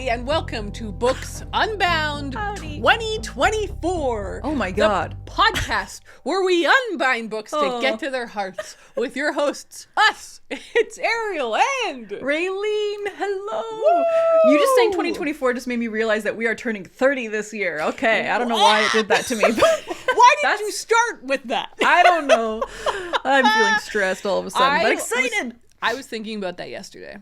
everybody, and welcome to Books Unbound Howdy. 2024. Oh my God. The podcast where we unbind books to get to their hearts with your hosts, us. It's Ariel and Raylene, hello. Woo! You just saying 2024 just made me realize that we are turning 30 this year. Okay, I don't know why it did that to me. But why did you start with that? I don't know. I'm feeling stressed all of a sudden, but excited. I was thinking about that yesterday.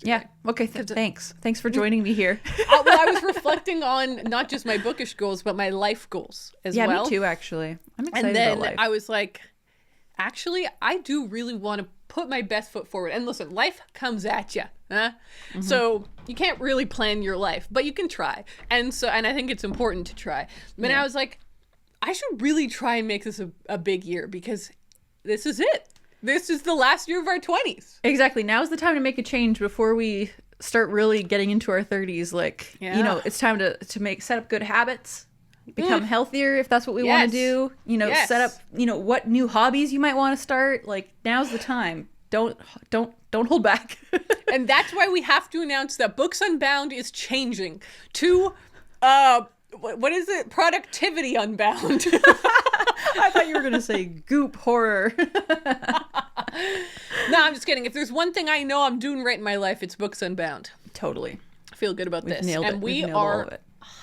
Yeah. Okay. Thanks. Thanks for joining me here. Well, I was reflecting on not just my bookish goals, but my life goals as well. Yeah, me too, actually. I'm excited and then about life. I was like, actually, I do really want to put my best foot forward. And listen, life comes at you. Huh? Mm-hmm. So you can't really plan your life, but you can try. And I think it's important to try. But I was like, I should really try and make this a big year because this is it. This is the last year of our 20s. Exactly. Now's the time to make a change before we start really getting into our 30s. Like, you know, it's time to set up good habits, become healthier if that's what we want to do. You know, set up, what new hobbies you might want to start. Like, now's the time. Don't hold back. And that's why we have to announce that Books Unbound is changing to what is it? Productivity Unbound. I thought you were going to say goop horror. No, I'm just kidding. If there's one thing I know I'm doing right in my life, it's Books Unbound. Totally. I feel good about this. Nailed it. And we are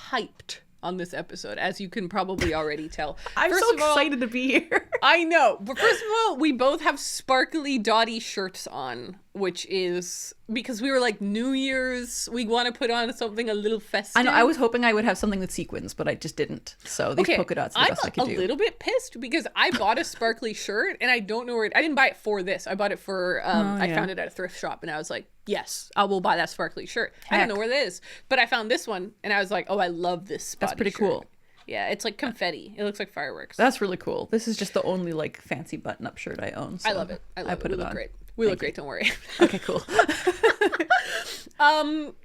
hyped on this episode, as you can probably already tell. I'm so excited to be here. I know. But first of all, we both have sparkly dotty shirts on, which is because we were like, New Year's, we want to put on something a little festive. I know. I was hoping I would have something with sequins, but I just didn't. So these polka dots are the best I could do. I'm a little bit pissed because I bought a sparkly shirt and I don't know where I didn't buy it for this. I bought it for, I found it at a thrift shop and I was like, yes, I will buy that sparkly shirt. I don't know where it is, but I found this one and I was like, oh, I love this spotty That's pretty shirt. cool. Yeah, it's like confetti. It looks like fireworks. That's really cool. This is just the only like fancy button-up shirt I own. So I love it. I put it. We look great. We look great. Don't worry. Okay, cool.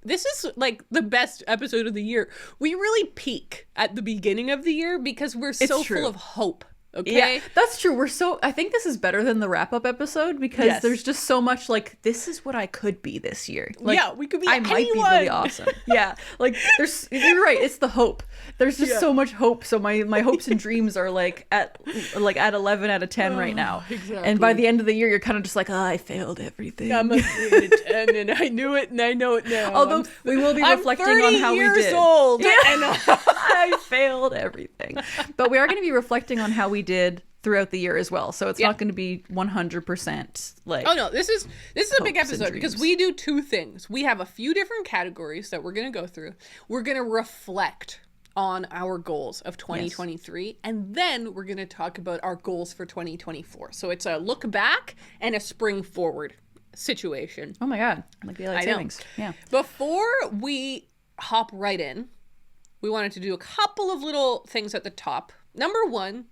This is like the best episode of the year. We really peak at the beginning of the year because we're so full of hope. Okay. Yeah, that's true. I think this is better than the wrap-up episode because there's just so much like, this is what I could be this year. Like, yeah, we could be might be really awesome. Yeah. Like you're right. It's the hope. There's just so much hope. So my hopes and dreams are like at 11 out of 10 right now. Exactly. And by the end of the year, you're kind of just like, I failed everything. I'm a 3 out of 10 and I knew it and I know it now. Although we will be reflecting on how we did. I'm 30 years old. Yeah. And I failed everything. But we are going to be reflecting on how we did throughout the year as well. So it's not going to be 100% like. Oh no, this is a big episode because we do two things. We have a few different categories that we're going to go through. We're going to reflect on our goals of 2023 and then we're going to talk about our goals for 2024. So it's a look back and a spring forward situation. Oh my God. Like daylight savings. Yeah. Before we hop right in, we wanted to do a couple of little things at the top. Number one,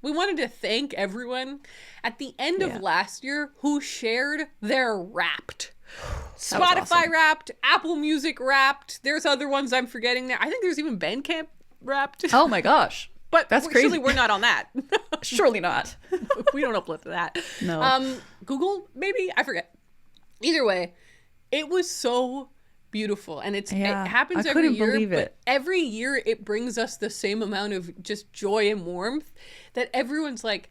we wanted to thank everyone at the end of last year who shared their Wrapped. Spotify Wrapped, Apple Music Wrapped. There's other ones I'm forgetting now. I think there's even Bandcamp Wrapped. Oh my gosh. But that's crazy. Surely we're not on that. Surely not. We don't upload to that. No. Google, maybe? I forget. Either way, it was so beautiful and it happens every year, but every year it brings us the same amount of just joy and warmth that everyone's like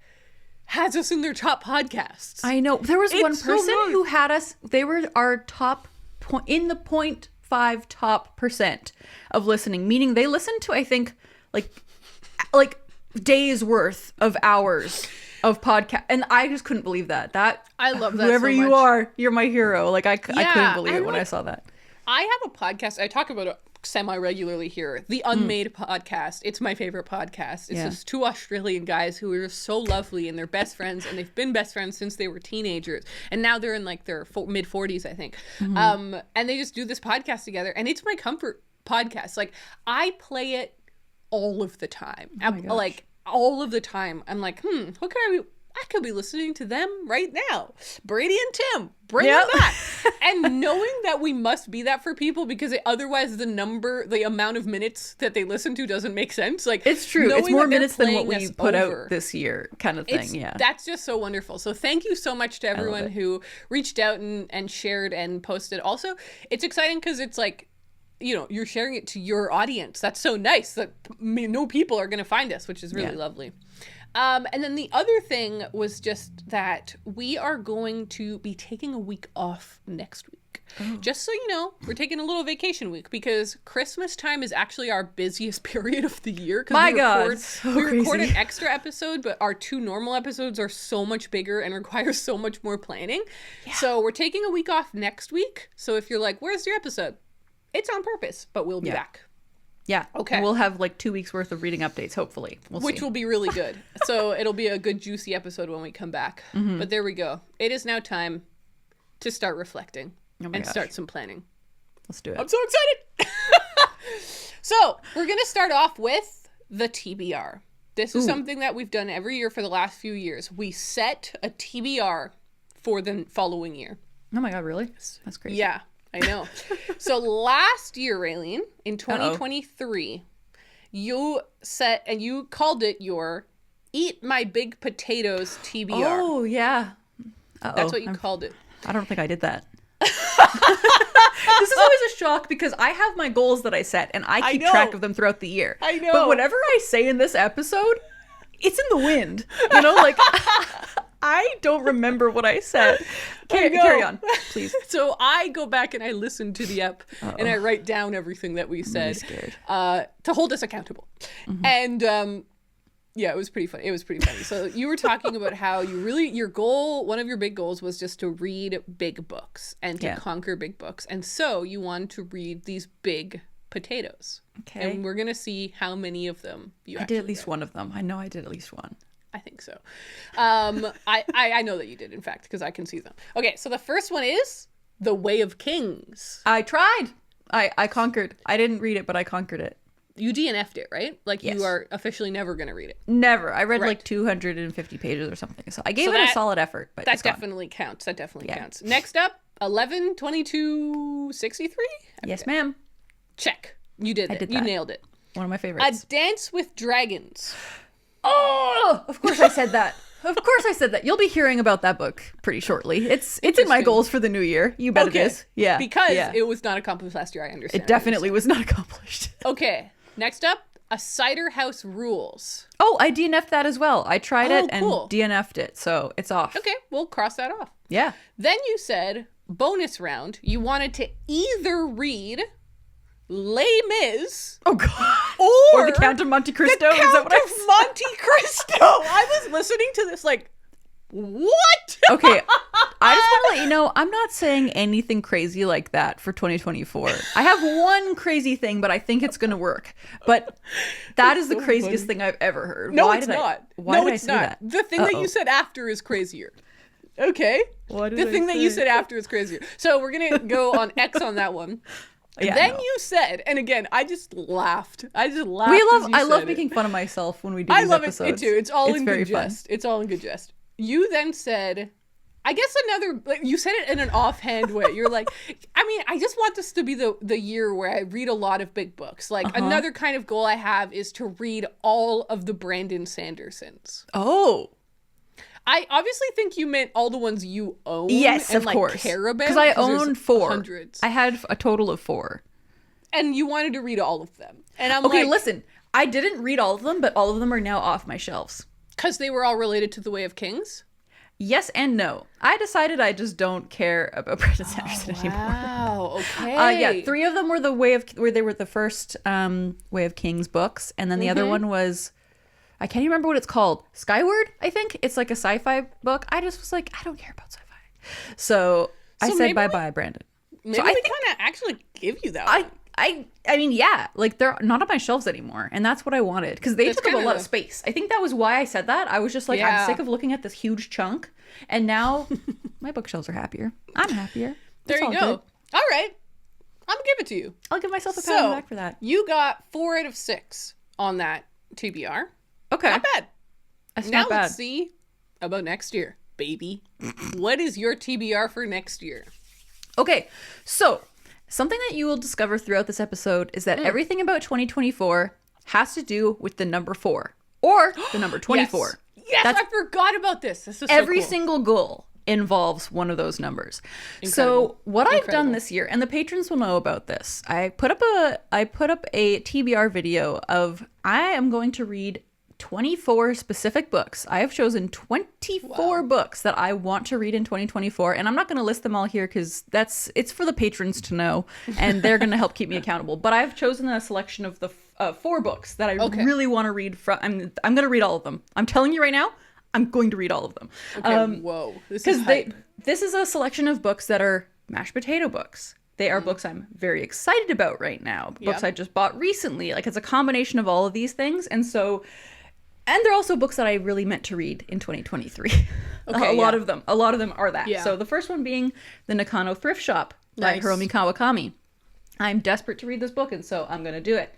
has us in their top podcasts. I know there was one person who had us. They were our top in the 0.5 top % of listening, meaning they listened to I think like days worth of hours of podcast, and I just couldn't believe that. I love that. Whoever you are, you're my hero. Like I couldn't believe it when I saw that. I have a podcast. I talk about it semi-regularly here. The Unmade podcast. It's my favorite podcast. It's just two Australian guys who are so lovely and they're best friends and they've been best friends since they were teenagers. And now they're in like their mid-40s, I think. Mm-hmm. And they just do this podcast together and it's my comfort podcast. Like I play it all of the time. Oh my gosh. Like all of the time. I'm like, what can I could be listening to them right now. Brady and Tim, bring them back. And knowing that we must be that for people because otherwise the amount of minutes that they listen to doesn't make sense. Like, it's true. It's more minutes than what we put out this year kind of thing. That's just so wonderful. So thank you so much to everyone who reached out and shared and posted. Also, it's exciting because it's like, you know, you're sharing it to your audience. That's so nice that no people are going to find us, which is really lovely. And then the other thing was just that we are going to be taking a week off next week. Oh. Just so you know, we're taking a little vacation week because Christmas time is actually our busiest period of the year. My God, we record an extra episode, but our 2 normal episodes are so much bigger and require so much more planning. Yeah. So we're taking a week off next week. So if you're like, where's your episode? It's on purpose, but we'll be back. Yeah. Okay. And we'll have like 2 weeks worth of reading updates, hopefully. Which will be really good. So it'll be a good, juicy episode when we come back. Mm-hmm. But there we go. It is now time to start reflecting and start some planning. Let's do it. I'm so excited. So we're going to start off with the TBR. This is something that we've done every year for the last few years. We set a TBR for the following year. Oh my God, really? That's crazy. Yeah. I know. So last year, Raylene, in 2023, you set, and you called it your Eat My Big Potatoes TBR. Oh, yeah. That's what you called it. I don't think I did that. This is always a shock because I have my goals that I set and I keep track of them throughout the year. I know. But whatever I say in this episode, it's in the wind. You know, like... I don't remember what I said. Carry on, please. So I go back and I listen to the ep and I write down everything that we said to hold us accountable. Mm-hmm. And it was pretty funny. So you were talking about how your goal, one of your big goals was just to read big books and to conquer big books. And so you wanted to read these big potatoes. Okay. And we're going to see how many of them I did at least one of them. I know I did at least one. I think so. I know that you did, in fact, because I can see them. Okay, so the first one is The Way of Kings. I tried. I conquered. I didn't read it, but I conquered it. You DNF'd it, right? Like, you are officially never going to read it. Never. I read like 250 pages or something. So I gave it a solid effort. But that definitely counts. That definitely counts. Next up, 11/22/63? Yes, ma'am. Check. You did it. You nailed it. One of my favorites. A Dance with Dragons. Oh, of course I said that. Of course I said that. You'll be hearing about that book pretty shortly. It's in my goals for the new year. You bet it is. Yeah. Because it was not accomplished last year, I understand. It definitely was not accomplished. Okay. Next up, A Cider House Rules. Oh, I DNF'd that as well. I tried it and DNF'd it, so it's off. Okay, we'll cross that off. Yeah. Then you said, bonus round, you wanted to either read Les Mis. Oh, God. Or The Count of Monte Cristo. The Count of Monte Cristo. I was listening to this like, what? Okay. I just want to let you know, I'm not saying anything crazy like that for 2024. I have one crazy thing, but I think it's going to work. But that is the craziest thing I've ever heard. No, it's not. Why did I say that? The thing that you said after is crazier. Okay. The thing that you said after is crazier. So we're going to go on X on that one. Yeah, then you said, and again, I just laughed. I love making fun of myself when we do these episodes. I love it too. It's all in good jest. It's all in good jest. You then said, I guess you said it in an offhand way. You're like, I mean, I just want this to be the year where I read a lot of big books. Like another kind of goal I have is to read all of the Brandon Sandersons. Oh. I obviously think you meant all the ones you own. Yes, and, of course. Care about. Because I own 4. Hundreds. I had a total of 4. And you wanted to read all of them. And I'm okay, listen. I didn't read all of them, but all of them are now off my shelves. Because they were all related to The Way of Kings? Yes and no. I decided I just don't care about Brandon Sanderson anymore. Wow, okay. 3 of them were where they were the first Way of Kings books. And then the other one was... I can't even remember what it's called. Skyward, I think. It's like a sci-fi book. I just was like, I don't care about sci-fi. So I said bye-bye, Brandon. Maybe we kind of actually give you that one. I mean, yeah. Like, they're not on my shelves anymore. And that's what I wanted. Because they took up a lot of space. I think that was why I said that. I was just like, I'm sick of looking at this huge chunk. And now my bookshelves are happier. I'm happier. There you go. Good. All right. I'm going to give it to you. I'll give myself a pat on the back for that. You got 4 out of 6 on that TBR. Okay. Not bad. That's not bad. Let's see about next year, baby. What is your TBR for next year? Okay, so something that you will discover throughout this episode is that everything about 2024 has to do with the number 4 or the number 24. Yes, I forgot about this. This is every so cool. single goal involves one of those numbers. Incredible. So what I've done this year, and the patrons will know about this, I put up a TBR video of I am going to read 24 specific books. I have chosen 24 books that I want to read in 2024, and I'm not going to list them all here because it's for the patrons to know, and they're going to help keep me accountable. But I've chosen a selection of the 4 books that I really want to read. I'm going to read all of them. I'm telling you right now, I'm going to read all of them. Okay, whoa. This is hype. This is a selection of books that are mashed potato books. They are books I'm very excited about right now. Books I just bought recently. Like, it's a combination of all of these things. And they're also books that I really meant to read in 2023. Okay, a lot of them are that. Yeah. So the first one being The Nakano Thrift Shop by Hiromi Kawakami. I'm desperate to read this book, and so I'm going to do it.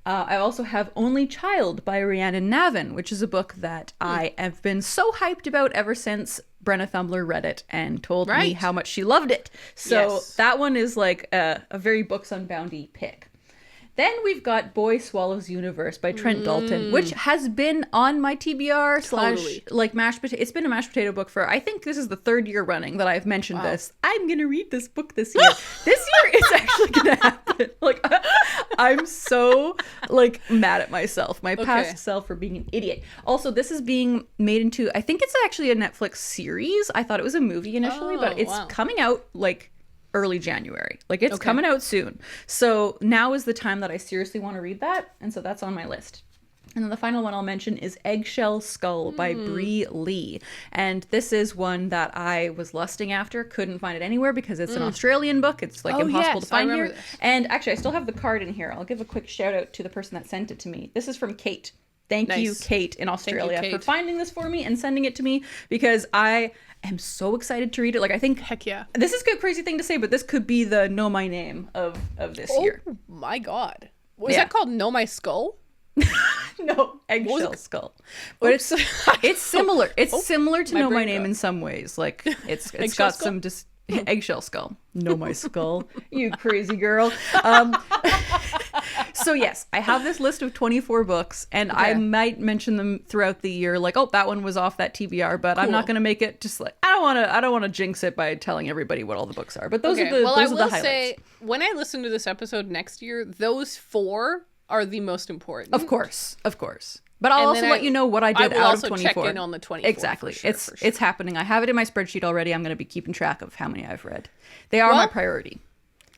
I also have Only Child by Rhiannon Navin, which is a book that I have been so hyped about ever since Brenna Thumbler read it and told me how much she loved it. So that one is like a very Books Unboundy pick. Then we've got Boy Swallows Universe by Trent Dalton, which has been on my TBR / like mashed potato. It's been a mashed potato book for, I think this is the 3rd year running that I've mentioned this. I'm going to read this book this year. This year it's actually going to happen. Like, I'm so like mad at myself, my past self, for being an idiot. Also, this is being made into, I think it's actually a Netflix series. I thought it was a movie initially, but it's coming out like early January. Like, it's coming out soon. So now is the time that I seriously want to read that. And so that's on my list. And then the final one I'll mention is Eggshell Skull by Bree Lee. And this is one that I was lusting after, couldn't find it anywhere because it's an Australian book. It's like impossible to find here. And actually, I still have the card in here. I'll give a quick shout out to the person that sent it to me. This is from Kate. Thank you, Kate, in Australia, for finding this for me and sending it to me, because I am so excited to read it. Like, I think, heck yeah, this is a crazy thing to say, but this could be the Know My Name of this year. Oh my god, was that called Know My Skull? No, Eggshell Skull. But it's similar. It's similar to Know My Name in some ways. Like, it's got some Eggshell Skull. Know My Skull. You crazy girl. So yes, I have this list of 24 books, and I might mention them throughout the year. Like, oh, that one was off that TBR, but I'm not going to make it just like, I don't want to jinx it by telling everybody what all the books are. But those are the highlights. I will say, when I listen to this episode next year, those 4 are the most important. Of course. But I'll also let you know what I did out of 24. Check in on the 24. Exactly. It's happening. I have it in my spreadsheet already. I'm going to be keeping track of how many I've read. They are my priority.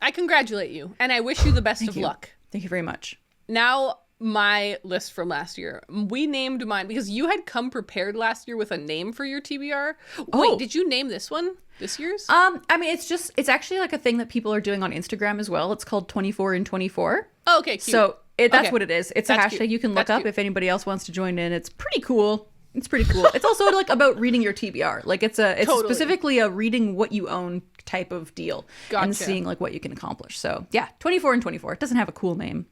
I congratulate you, and I wish you the best of luck. Thank you very much. Now, my list from last year. We named mine because you had come prepared last year with a name for your TBR. Wait, did you name this one? This year's? I mean, it's actually like a thing that people are doing on Instagram as well. It's called 24 in 24. Oh, okay, cute. So that's what it is. It's a hashtag you can look up if anybody else wants to join in. It's pretty cool. It's also like about reading your TBR. Like, it's specifically a reading what you own type of deal. Gotcha. And seeing like what you can accomplish. So yeah, 24 and 24. It doesn't have a cool name.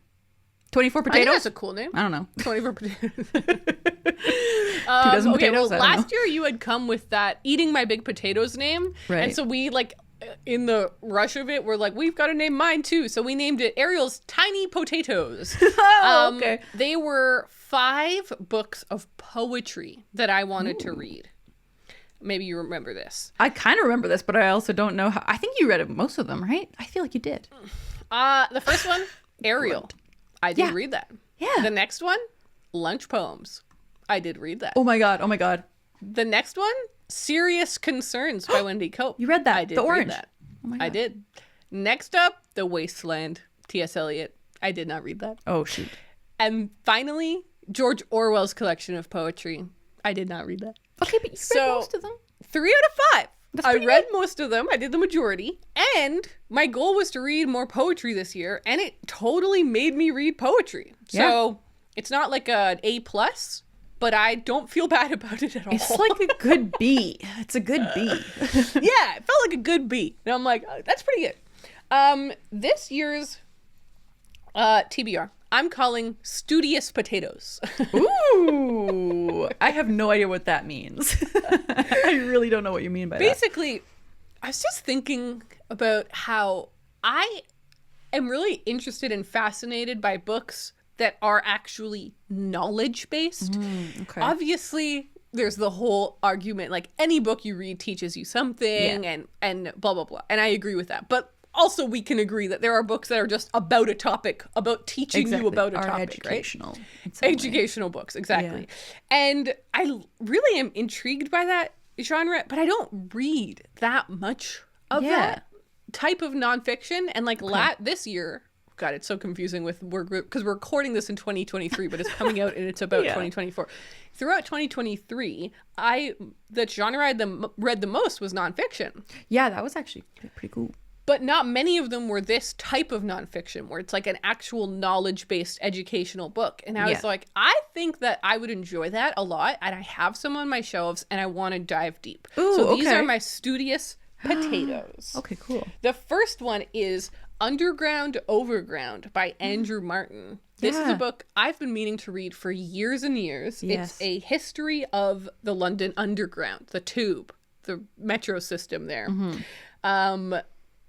24 potatoes? I think that's a cool name. I don't know. 24 potatoes. 2 dozen potatoes? Well, last year you had come with that Eating My Big Potatoes name. Right. And so we, like, in the rush of it, we're like, we've got to name mine too. So we named it Ariel's Tiny Potatoes. Okay. They were 5 books of poetry that I wanted to read. Maybe you remember this. I kind of remember this, but I also don't know how. I think you read most of them, right? I feel like you did. The first one, Ariel. I did read that. Yeah. The next one, Lunch Poems. I did read that. Oh my god. The next one, Serious Concerns by Wendy Cope. You read that? I did read that. Oh my god. I did. Next up, The Wasteland, T.S. Eliot. I did not read that. Oh shoot. And finally, George Orwell's collection of poetry. I did not read that. Okay, but you read most of them. 3 out of 5. I read most of them. I did the majority. And my goal was to read more poetry this year. And it totally made me read poetry. So it's not like an A+, but I don't feel bad about it at all. It's like a good B. It's a good B. Yeah, it felt like a good B. And I'm like, oh, that's pretty good. This year's TBR, I'm calling Studious Potatoes. Ooh. Ooh, I have no idea what that means. I really don't know what you mean by that. Basically, I was just thinking about how I am really interested and fascinated by books that are actually knowledge-based. Okay. Obviously, there's the whole argument, like any book you read teaches you something and blah, blah, blah. And I agree with that. But also we can agree that there are books that are just about a topic, about teaching you about a topic, educational, right? Educational books, exactly. Yeah. And I really am intrigued by that genre, but I don't read that much of that type of nonfiction. And like this year, God, it's so confusing with because we're recording this in 2023, but it's coming out and it's about 2024. Throughout 2023, the genre I read the most was nonfiction. Yeah, that was actually pretty cool. But not many of them were this type of nonfiction where it's like an actual knowledge-based educational book. And I was like, I think that I would enjoy that a lot. And I have some on my shelves and I want to dive deep. Ooh, so these are my studious potatoes. Okay, cool. The first one is Underground Overground by Andrew Martin. This is a book I've been meaning to read for years and years. Yes. It's a history of the London Underground, the tube, the metro system there.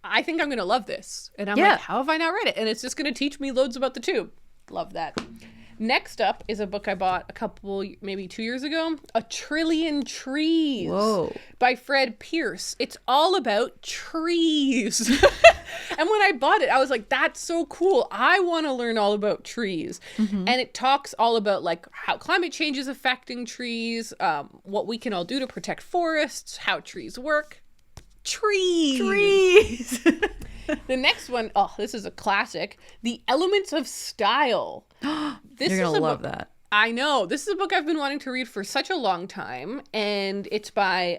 I think I'm going to love this. And I'm like, how have I not read it? And it's just going to teach me loads about the tube. Love that. Next up is a book I bought maybe 2 years ago, A Trillion Trees by Fred Pierce. It's all about trees. And when I bought it, I was like, that's so cool. I want to learn all about trees. And it talks all about like how climate change is affecting trees, what we can all do to protect forests, how trees work. Trees. The next one, this is a classic, The Elements of Style. You're gonna love that. I know. This is a book I've been wanting to read for such a long time, and it's by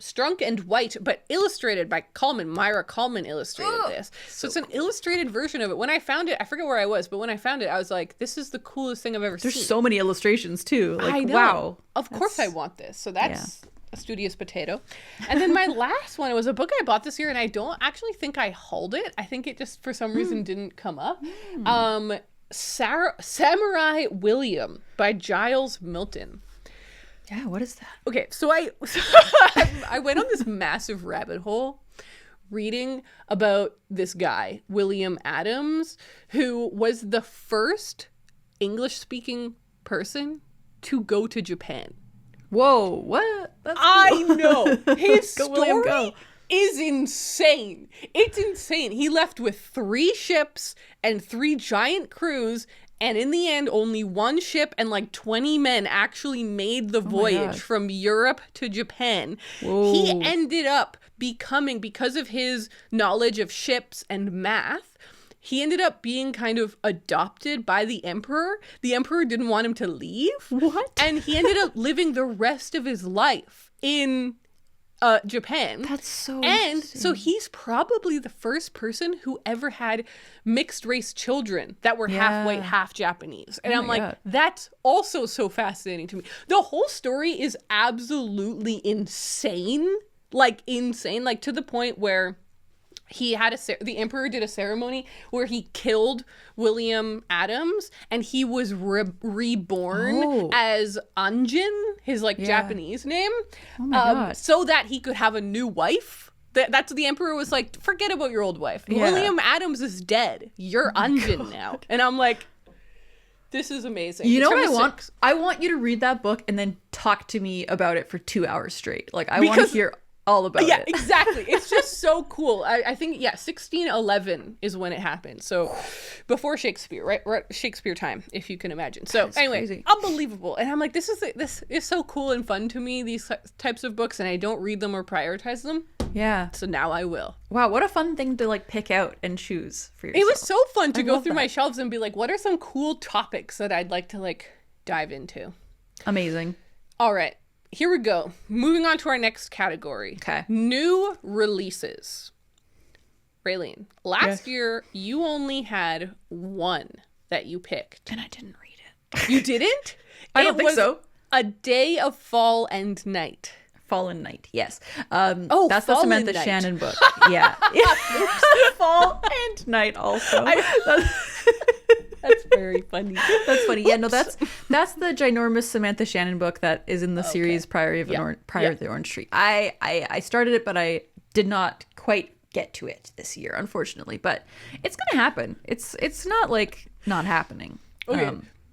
Strunk and White, but illustrated by Coleman. Myra Coleman illustrated this. So it's an illustrated version of it. When I found it, I forget where I was, but when I found it, I was like, this is the coolest thing I've ever seen. There's so many illustrations, too. Like, I know. Wow. Of course I want this. So that's a studious potato. And then my last one, it was a book I bought this year, and I don't actually think I hauled it. I think it just, for some reason, didn't come up. Samurai William by Giles Milton. Yeah, what is that? Okay, so I went on this massive rabbit hole reading about this guy, William Adams, who was the first English-speaking person to go to Japan. Whoa, what? That's cool. I know. His Go, William, story go. is insane. It's insane. He left with 3 ships and 3 giant crews, and in the end, only 1 ship and like 20 men actually made the voyage from Europe to Japan. Whoa. He ended up becoming, because of his knowledge of ships and math, he ended up being kind of adopted by the emperor. The emperor didn't want him to leave. What? And he ended up living the rest of his life in Japan. That's so And so he's probably the first person who ever had mixed race children that were half white, half Japanese. And I'm like, God. that's also so fascinating to me. The whole story is absolutely insane. Like to the point where he had the emperor did a ceremony where he killed William Adams, and he was reborn as Anjin, his Japanese name, God. so that he could have a new wife. That's what the emperor was like, forget about your old wife. William Adams is dead. You're Anjin now. And I'm like, this is amazing. You know what I want? I want you to read that book and then talk to me about it for 2 hours straight. Like, I want to hear all about it. Yeah, exactly. It's just so cool. I think 1611 is when it happened. So before Shakespeare, right? Shakespeare time, if you can imagine. So anyway, crazy. Unbelievable. And I'm like, this is so cool and fun to me, these types of books, and I don't read them or prioritize them. Yeah. So now I will. Wow, what a fun thing to pick out and choose for yourself. It was so fun to go through my shelves and be like, what are some cool topics that I'd like to dive into? Amazing. All right. Here we go. Moving on to our next category. Okay. New releases. Raylene, last year you only had 1 that you picked. And I didn't read it. You didn't? I don't think so. A Day of Fall and Night. Fallen Night, yes. That's the Fallen Samantha Night. Shannon book. Yeah. Fall and Night also. That's very funny. That's funny. Yeah, no, that's the ginormous Samantha Shannon book that is in the series Priory of the Orange Tree. I started it, but I did not quite get to it this year, unfortunately. But it's gonna happen. It's not like not happening. Okay.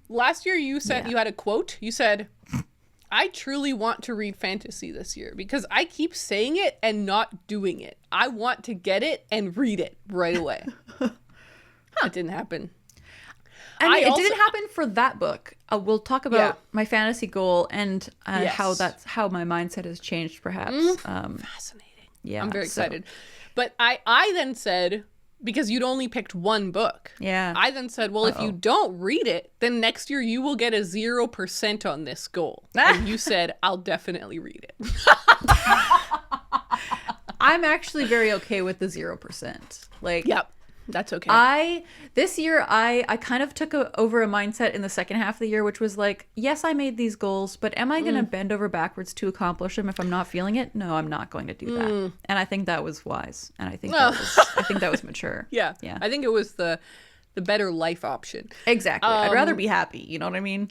Last year you said you had a quote. You said, I truly want to read fantasy this year because I keep saying it and not doing it. I want to get it and read it right away. It didn't happen. And it didn't happen for that book. We'll talk about my fantasy goal and how my mindset has changed, perhaps. Fascinating. Yeah, I'm very excited. But I then said, because you'd only picked one book. Yeah. I then said, well, if you don't read it, then next year you will get a 0% on this goal. And you said, I'll definitely read it. I'm actually very okay with the 0%. Like, yep. That's okay. This year I kind of took over a mindset in the second half of the year, which was like, yes, I made these goals, but am I going to bend over backwards to accomplish them if I'm not feeling it? No, I'm not going to do that. And I think that was wise. And I think that was mature. Yeah. I think it was the better life option. Exactly. I'd rather be happy. You know what I mean?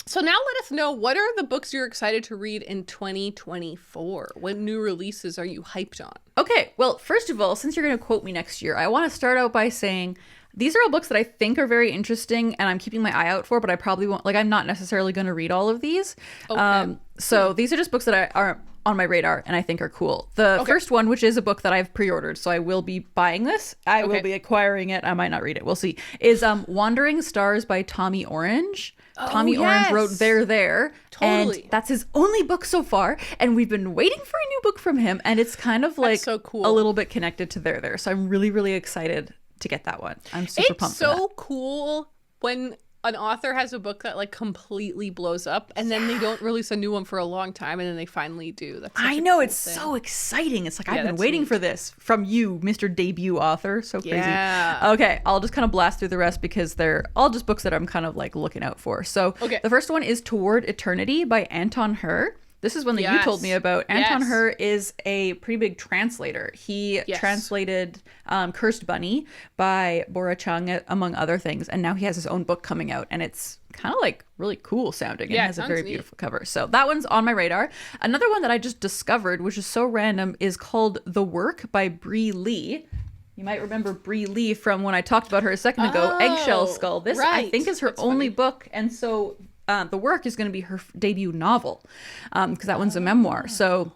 So now let us know, what are the books you're excited to read in 2024? What new releases are you hyped on? Okay, well, first of all, since you're going to quote me next year, I want to start out by saying these are all books that I think are very interesting and I'm keeping my eye out for, but I probably won't, like, I'm not necessarily going to read all of these. Okay. So these are just books that are on my radar and I think are cool. The first one, which is a book that I've pre-ordered, so I will be buying this. I will be acquiring it. I might not read it. We'll see. Is Wandering Stars by Tommy Orange. Tommy Orange wrote There. Totally. And that's his only book so far. And we've been waiting for a new book from him. And it's kind of like so cool. A little bit connected to There. So I'm really, really excited to get that one. I'm super pumped for that. It's so cool when an author has a book that like completely blows up and then they don't release a new one for a long time and then they finally do. That's I know, it's so exciting. It's like, I've been waiting for this from you, Mr. Debut Author. So crazy. Yeah. Okay, I'll just kind of blast through the rest because they're all just books that I'm kind of like looking out for. So the first one is Toward Eternity by Anton Hur. This is one that you told me about. Anton Hur is a pretty big translator. He translated Cursed Bunny by Bora Chung, among other things. And now he has his own book coming out. And it's kind of like really cool sounding. It has a very beautiful cover. So that one's on my radar. Another one that I just discovered, which is so random, is called The Work by Bree Lee. You might remember Bree Lee from when I talked about her a second ago, Eggshell Skull. This, I think, is her only book. And so... The Work is going to be her debut novel because that one's a memoir. So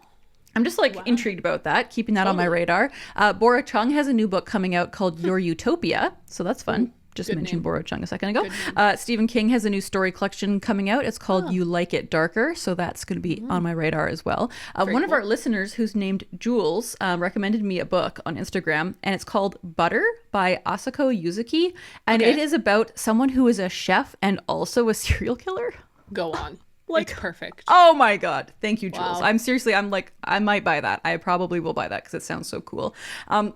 I'm just like intrigued about that, keeping that on my radar. Bora Chung has a new book coming out called Your Utopia. So that's fun. Just mentioned Bora Chung a second ago. Stephen King has a new story collection coming out. It's called You Like It Darker. So that's going to be on my radar as well. One of our listeners who's named Jules recommended me a book on Instagram, and it's called Butter by Asako Yuzuki. And it is about someone who is a chef and also a serial killer. Go on. Like, it's perfect. Oh my God. Thank you, Jules. I'm like, I might buy that. I probably will buy that because it sounds so cool.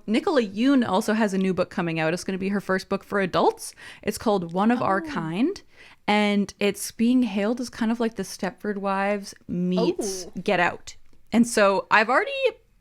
Nicola Yoon also has a new book coming out. It's going to be her first book for adults. It's called One of Our Kind. And it's being hailed as kind of like the Stepford Wives meets Get Out. And so I've already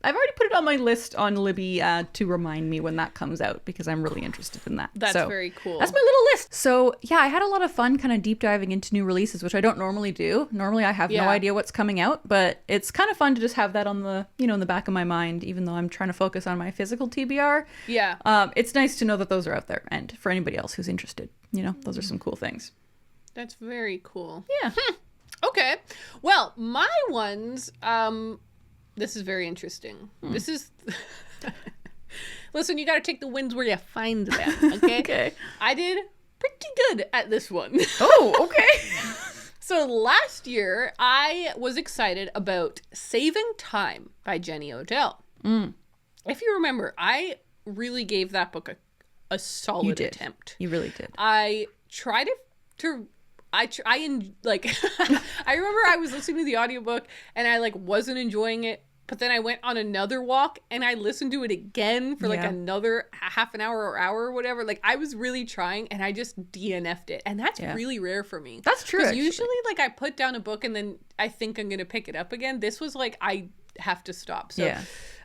put it on my list on Libby to remind me when that comes out because I'm really interested in that. That's very cool. That's my little list. So yeah, I had a lot of fun kind of deep diving into new releases, which I don't normally do. Normally I have no idea what's coming out, but it's kind of fun to just have that on the, in the back of my mind, even though I'm trying to focus on my physical TBR. Yeah. It's nice to know that those are out there. And for anybody else who's interested, those are some cool things. That's very cool. Yeah. Okay. Well, my ones, this is very interesting. This is... Listen, you got to take the wins where you find them, okay? Okay. I did pretty good at this one. Oh, okay. So last year, I was excited about Saving Time by Jenny Odell. If you remember, I really gave that book a solid attempt. You really did. I tried I remember I was listening to the audiobook and I wasn't enjoying it, but then I went on another walk and I listened to it again for another half an hour or hour or whatever. I was really trying and I just DNF'd it. And that's really rare for me. That's true. Because usually I put down a book and then I think I'm going to pick it up again. This was I have to stop. So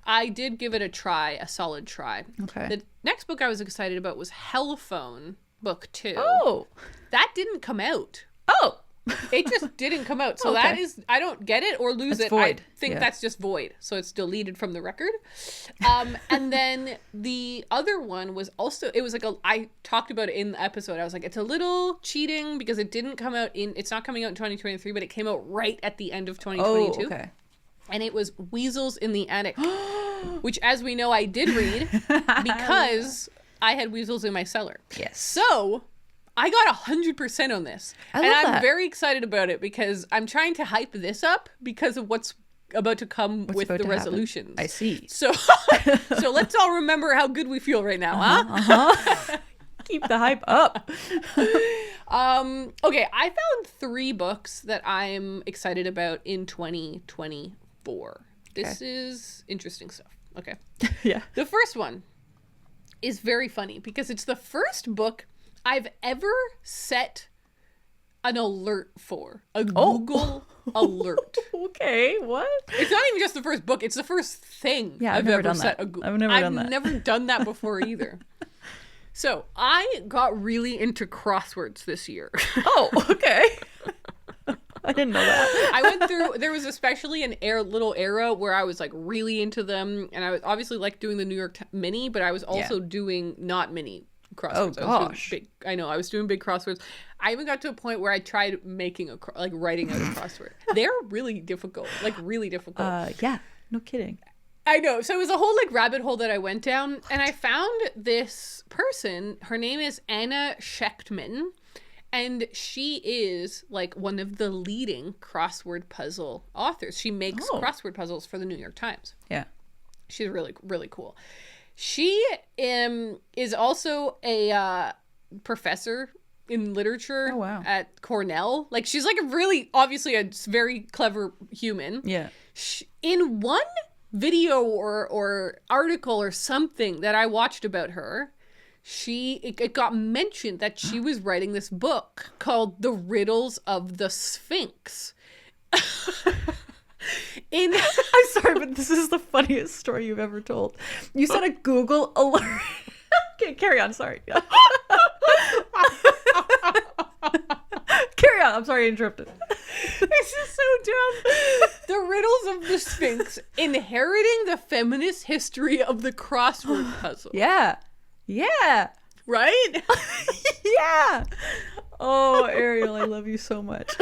I did give it a solid try. Okay. The next book I was excited about was Hellphone book 2. Oh. That didn't come out. Oh. It just didn't come out. So Okay. that is, I don't get it or lose That's it. void. I think Yeah. that's just void. So it's deleted from the record. And then the other one was also, it was like I talked about it in the episode. I was like, it's a little cheating because it didn't come out it's not coming out in 2023, but it came out right at the end of 2022. Oh, okay. And it was Weasels in the Attic, which, as we know, I did read because I had weasels in my cellar. Yes. So I got 100% on this. I and love I'm that. very excited about it because I'm trying to hype this up because of what's about to come with about the to happen? resolutions. I see. So so let's all remember how good we feel right now, huh? Keep the hype up. Okay, I found 3 books that I'm excited about in 2024. This is interesting stuff. Okay. Yeah. The first one is very funny because it's the first book I've ever set an alert for. A Google alert. Okay, what? It's not even just the first book, it's the first thing Yeah, I've never done that. I've never done that before either. So I got really into crosswords this year. Oh, okay. I didn't know that. I went through, there was especially an little era where I was like really into them, and I was obviously like doing the New York Mini, but I was also doing not mini crosswords. Oh, I was doing gosh. I was doing big crosswords. I even got to a point where I tried making writing out a crossword. They're really difficult, really difficult. Yeah, no kidding. I know. So it was a whole rabbit hole that I went down, and I found this person. Her name is Anna Schechtman, and she is one of the leading crossword puzzle authors. She makes crossword puzzles for the New York Times. Yeah. She's really, really cool. She is also a professor in literature at Cornell. She's obviously a very clever human. Yeah. In one video or article or something that I watched about her, it got mentioned that she was writing this book called The Riddles of the Sphinx. I'm sorry, but this is the funniest story you've ever told. You said a Google alert. Okay, carry on. Sorry. Carry on. I'm sorry I interrupted. This is so dumb. The Riddles of the Sphinx, inheriting the feminist history of the crossword puzzle. Yeah. Yeah. Right? Yeah. Oh, Ariel, I love you so much.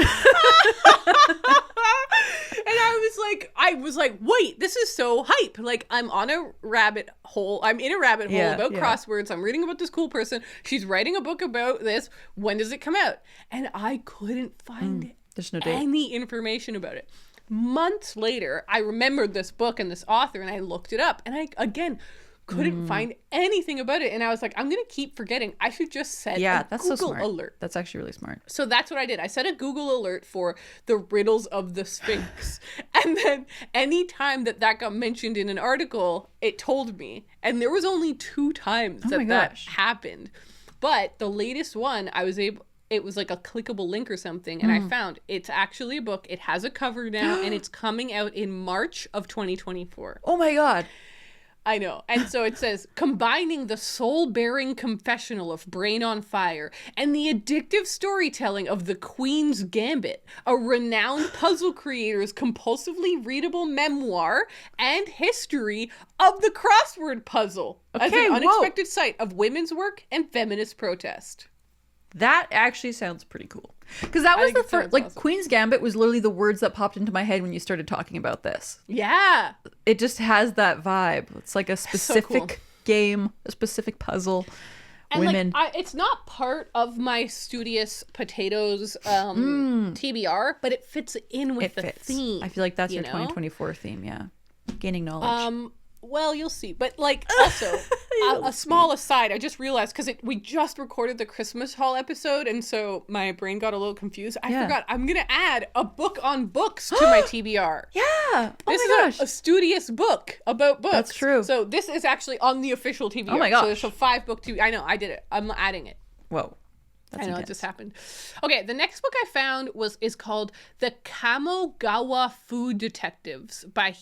And I was like, wait, this is so hype. I'm on a rabbit hole. I'm in a rabbit hole about crosswords. I'm reading about this cool person. She's writing a book about this. When does it come out? And I couldn't find There's no date. any information about it. Months later, I remembered this book and this author, and I looked it up. And I, again, couldn't find anything about it. And I was like, I'm going to keep forgetting. I should just set a that's Google so smart. alert. That's actually really smart. So that's what I did. I set a Google alert for the Riddles of the Sphinx. And then anytime that got mentioned in an article, it told me. And there was only 2 times that happened. But the latest one, it was like a clickable link or something. And I found it's actually a book. It has a cover now and it's coming out in March of 2024. Oh my God. I know. And so it says, combining the soul-bearing confessional of Brain on Fire and the addictive storytelling of The Queen's Gambit, a renowned puzzle creator's compulsively readable memoir and history of the crossword puzzle as an unexpected site of women's work and feminist protest. That actually sounds pretty cool. Because that was the first, awesome. Queen's Gambit was literally the words that popped into my head when you started talking about this. Yeah. It just has that vibe. It's like a specific game, a specific puzzle. And women. It's not part of my Studious Potatoes TBR, but it fits in with the theme. I feel like that's your 2024 theme, yeah. Gaining knowledge. Well, you'll see. But also, a small aside, I just realized because we just recorded the Christmas haul episode, and so my brain got a little confused. I forgot. I'm gonna add a book on books to my TBR. Yeah. This is a studious book about books. That's true. So this is actually on the official TBR. Oh my gosh. So there's a 5-book TBR. I know. I did it. I'm adding it. Whoa. That's intense. It just happened. Okay, the next book I found is called The Kamogawa Food Detectives by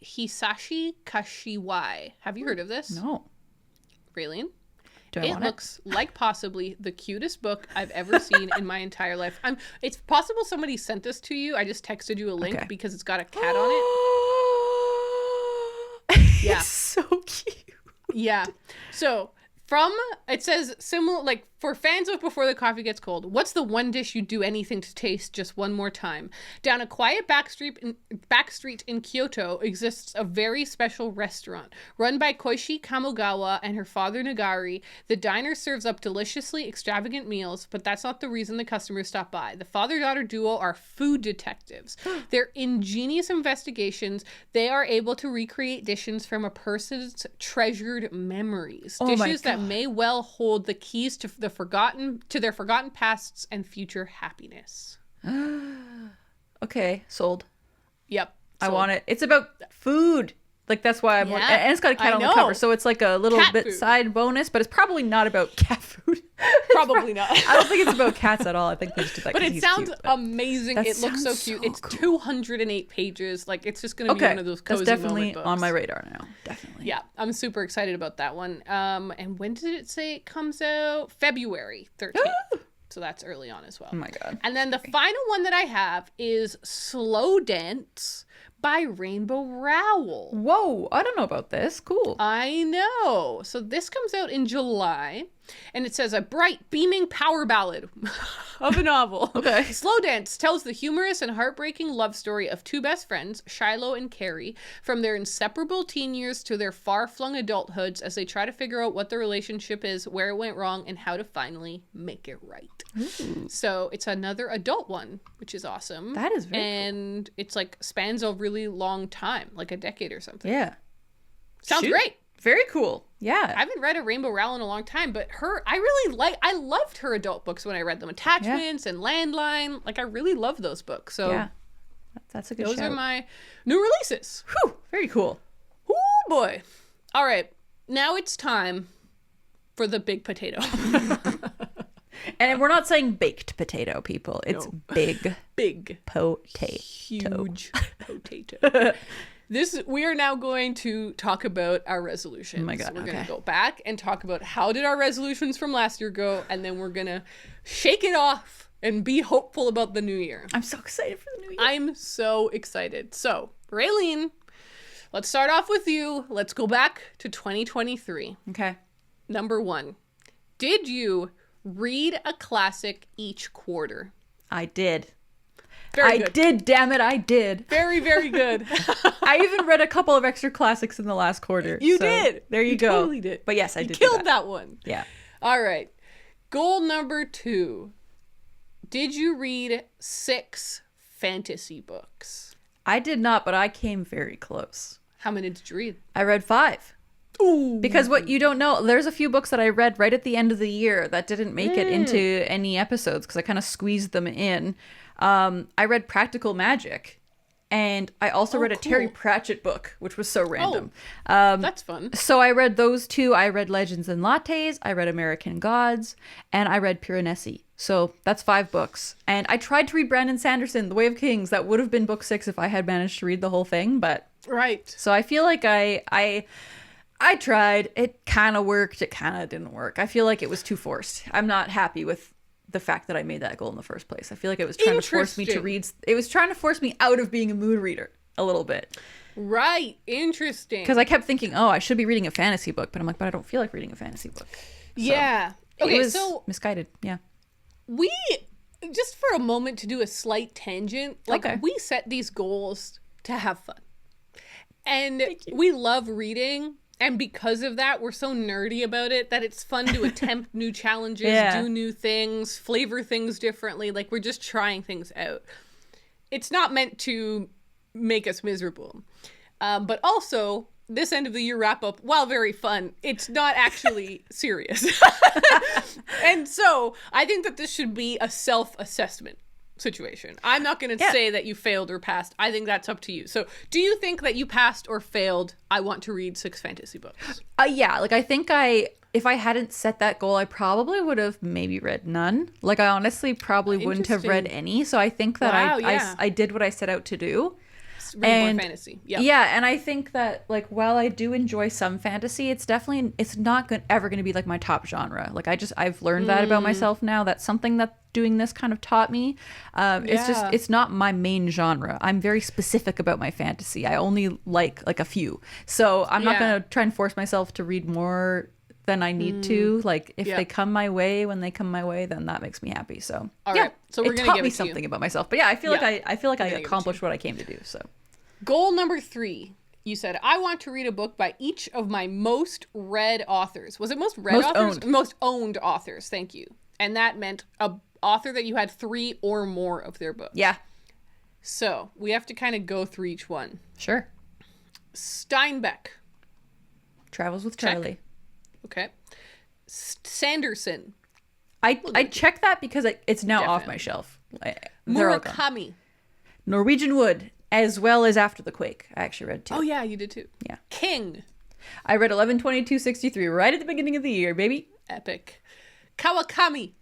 Hisashi Kashiwai. Have you heard of this? No. Raylene? Do I want it? Looks like possibly the cutest book I've ever seen in my entire life. It's possible somebody sent this to you. I just texted you a link because it's got a cat on it. Yeah. It's so cute. Yeah. So it says similar, like for fans of Before the Coffee Gets Cold, what's the one dish you'd do anything to taste just one more time? Down a quiet back street in Kyoto exists a very special restaurant run by Koichi Kamogawa and her father Nagari. The diner serves up deliciously extravagant meals, but that's not the reason the customers stop by. The father-daughter duo are food detectives. Their ingenious investigations, they are able to recreate dishes from a person's treasured memories. Dishes that may well hold the keys to their forgotten pasts and future happiness. Okay, sold. Yep. I want it. It's about food. Like, that's why I'm and it's got a cat on the cover, so it's like a little bit side bonus, but it's probably not about cat food. Probably not. I don't think it's about cats at all. I think they just did that. But it sounds amazing. It looks so cute. It's 208 pages. Like, it's just going to be one of those cozy That's definitely moment books. on my radar now. Definitely. Yeah, I'm super excited about that one. And when did it say it comes out? February 13th. So that's early on as well. Oh my God. And then the final one that I have is Slow Dance by Rainbow Rowell. Whoa, I don't know about this. Cool. I know. So this comes out in July, and it says a bright, beaming power ballad of a novel. Okay. Slow Dance tells the humorous and heartbreaking love story of two best friends, Shiloh and Carrie, from their inseparable teen years to their far-flung adulthoods as they try to figure out what the relationship is, where it went wrong, and how to finally make it right. Ooh. So it's another adult one, which is awesome. That is very cool. It's like spans a really long time, like a decade or something. Yeah. Sounds great. Very cool. Yeah. I haven't read a Rainbow Rowell in a long time, but I loved her adult books when I read them. Attachments and Landline. Like, I really love those books. So yeah. That's a good Those shout. are my new releases. Whew. Very cool. Oh boy. All right. Now it's time for the big potato. And we're not saying baked potato, people. It's big potato. Huge potato. We are now going to talk about our resolutions. Oh my God. We're going to go back and talk about how did our resolutions from last year go, and then we're going to shake it off and be hopeful about the new year. I'm so excited for the new year. I'm so excited. So, Raylene, let's start off with you. Let's go back to 2023. Okay. Number 1. Did you read a classic each quarter? I did. Very good. I did, damn it, I did. Very, very good. I even read a couple of extra classics in the last quarter. You did. There you go. Totally did. But yes, I did. Killed that one. Yeah. All right. Goal number 2. Did you read 6 fantasy books? I did not, but I came very close. How many did you read? I read 5. Ooh. Because what you don't know, there's a few books that I read right at the end of the year that didn't make it into any episodes because I kind of squeezed them in. I read Practical Magic, and I also read a Terry Pratchett book, which was so random. That's fun. So I read those 2. I read Legends and Lattes, I read American Gods, and I read Piranesi. So that's 5 books. And I tried to read Brandon Sanderson, The Way of Kings. That would have been book 6 if I had managed to read the whole thing, but... Right. So I feel like I tried. It kind of worked. It kind of didn't work. I feel like it was too forced. I'm not happy with the fact that I made that goal in the first place. I feel like it was trying to force me to read. It was trying to force me out of being a mood reader a little bit. Right. Interesting. Because I kept thinking, oh, I should be reading a fantasy book. But I'm like, but I don't feel like reading a fantasy book. So yeah. Okay, it was so misguided. Yeah. we, just for a moment to do a slight tangent, like we set these goals to have fun. And we love reading. And because of that, we're so nerdy about it that it's fun to attempt new challenges, do new things, flavor things differently. Like, we're just trying things out. It's not meant to make us miserable. But also, this end of the year wrap up, while very fun, it's not actually serious. And so I think that this should be a self-assessment situation. I'm not going to say that you failed or passed. I think that's up to you. So do you think that you passed or failed? I want to read 6 fantasy books. Yeah, like I think if I hadn't set that goal, I probably would have maybe read none. Like I honestly probably wouldn't have read any. So I think that I did what I set out to do. read more fantasy. Yeah. Yeah, and I think that like while I do enjoy some fantasy, it's not ever going to be like my top genre. Like I've learned that about myself now. That's something that doing this kind of taught me. It's not my main genre. I'm very specific about my fantasy. I only like a few. So I'm not going to try and force myself to read more than I need to. Like if they come my way, when they come my way, then that makes me happy. So all right. So we're gonna taught give me it to something you. about myself. But yeah, I feel like I accomplished what I came to do. So goal number 3. You said, I want to read a book by each of my most read authors. Was it most read authors? Most owned authors. Thank you. And that meant a author that you had 3 or more of their books. Yeah. So we have to kind of go through each one. Sure. Steinbeck. Travels with Check. Charlie. Okay. Sanderson. I checked that because it's now off my shelf. They're all gone. Murakami. Norwegian Wood, as well as After the Quake. I actually read 2. Oh yeah, you did too. Yeah. King. I read 11/22/63 right at the beginning of the year, baby. Epic. Kawakami.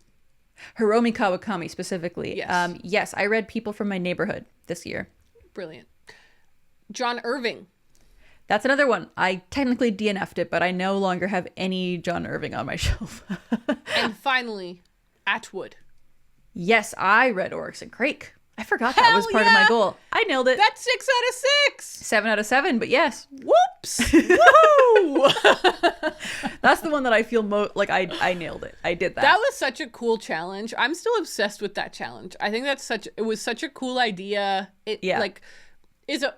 Hiromi Kawakami specifically. Yes. Yes, I read People from My Neighborhood this year. Brilliant. John Irving. That's another one. I technically DNF'd it, but I no longer have any John Irving on my shelf. And finally, Atwood. Yes, I read Oryx and Crake. I forgot that was part of my goal. I nailed it. That's 6 out of 6. 7 out of 7, but yes. Whoops. Woo! That's the one that I feel like I nailed it. I did that. That was such a cool challenge. I'm still obsessed with that challenge. I think it was such a cool idea. It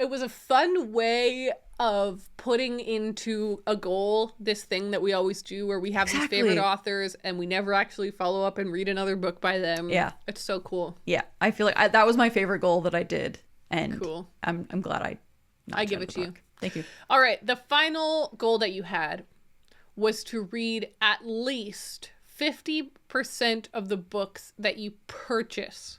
was a fun way of putting into a goal this thing that we always do where we have these favorite authors and we never actually follow up and read another book by them. Yeah. It's so cool. Yeah. I feel like that was my favorite goal that I did. And cool. I'm glad I give it to you. Thank you. All right. The final goal that you had was to read at least 50% of the books that you purchase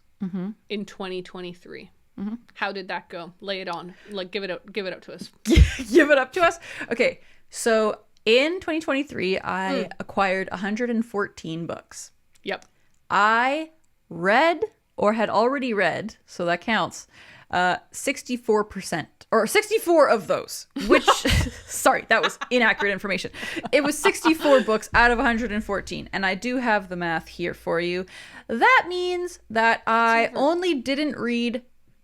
in 2023. Mm-hmm. How did that go? Lay it on. Like, give it up to us. Give it up to us. Okay. So in 2023, I acquired 114 books. Yep. I read or had already read, so that counts, 64% or 64 of those, which, sorry, that was inaccurate information. It was 64 books out of 114. And I do have the math here for you. That means that I only didn't read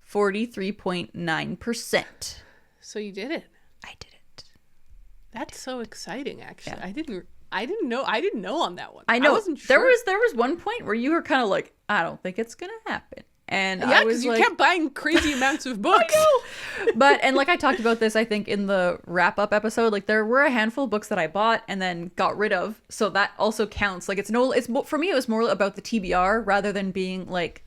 43.9%. So you did it. I did it. That's so exciting, actually. Yeah. I didn't know on that one. I know. I wasn't sure. There was one point where you were kind of like, I don't think it's gonna happen. And I was because you kept buying crazy amounts of books. I know. But like I talked about this, I think in the wrap up episode, like there were a handful of books that I bought and then got rid of, so that also counts. Like for me, it was more about the TBR rather than being like,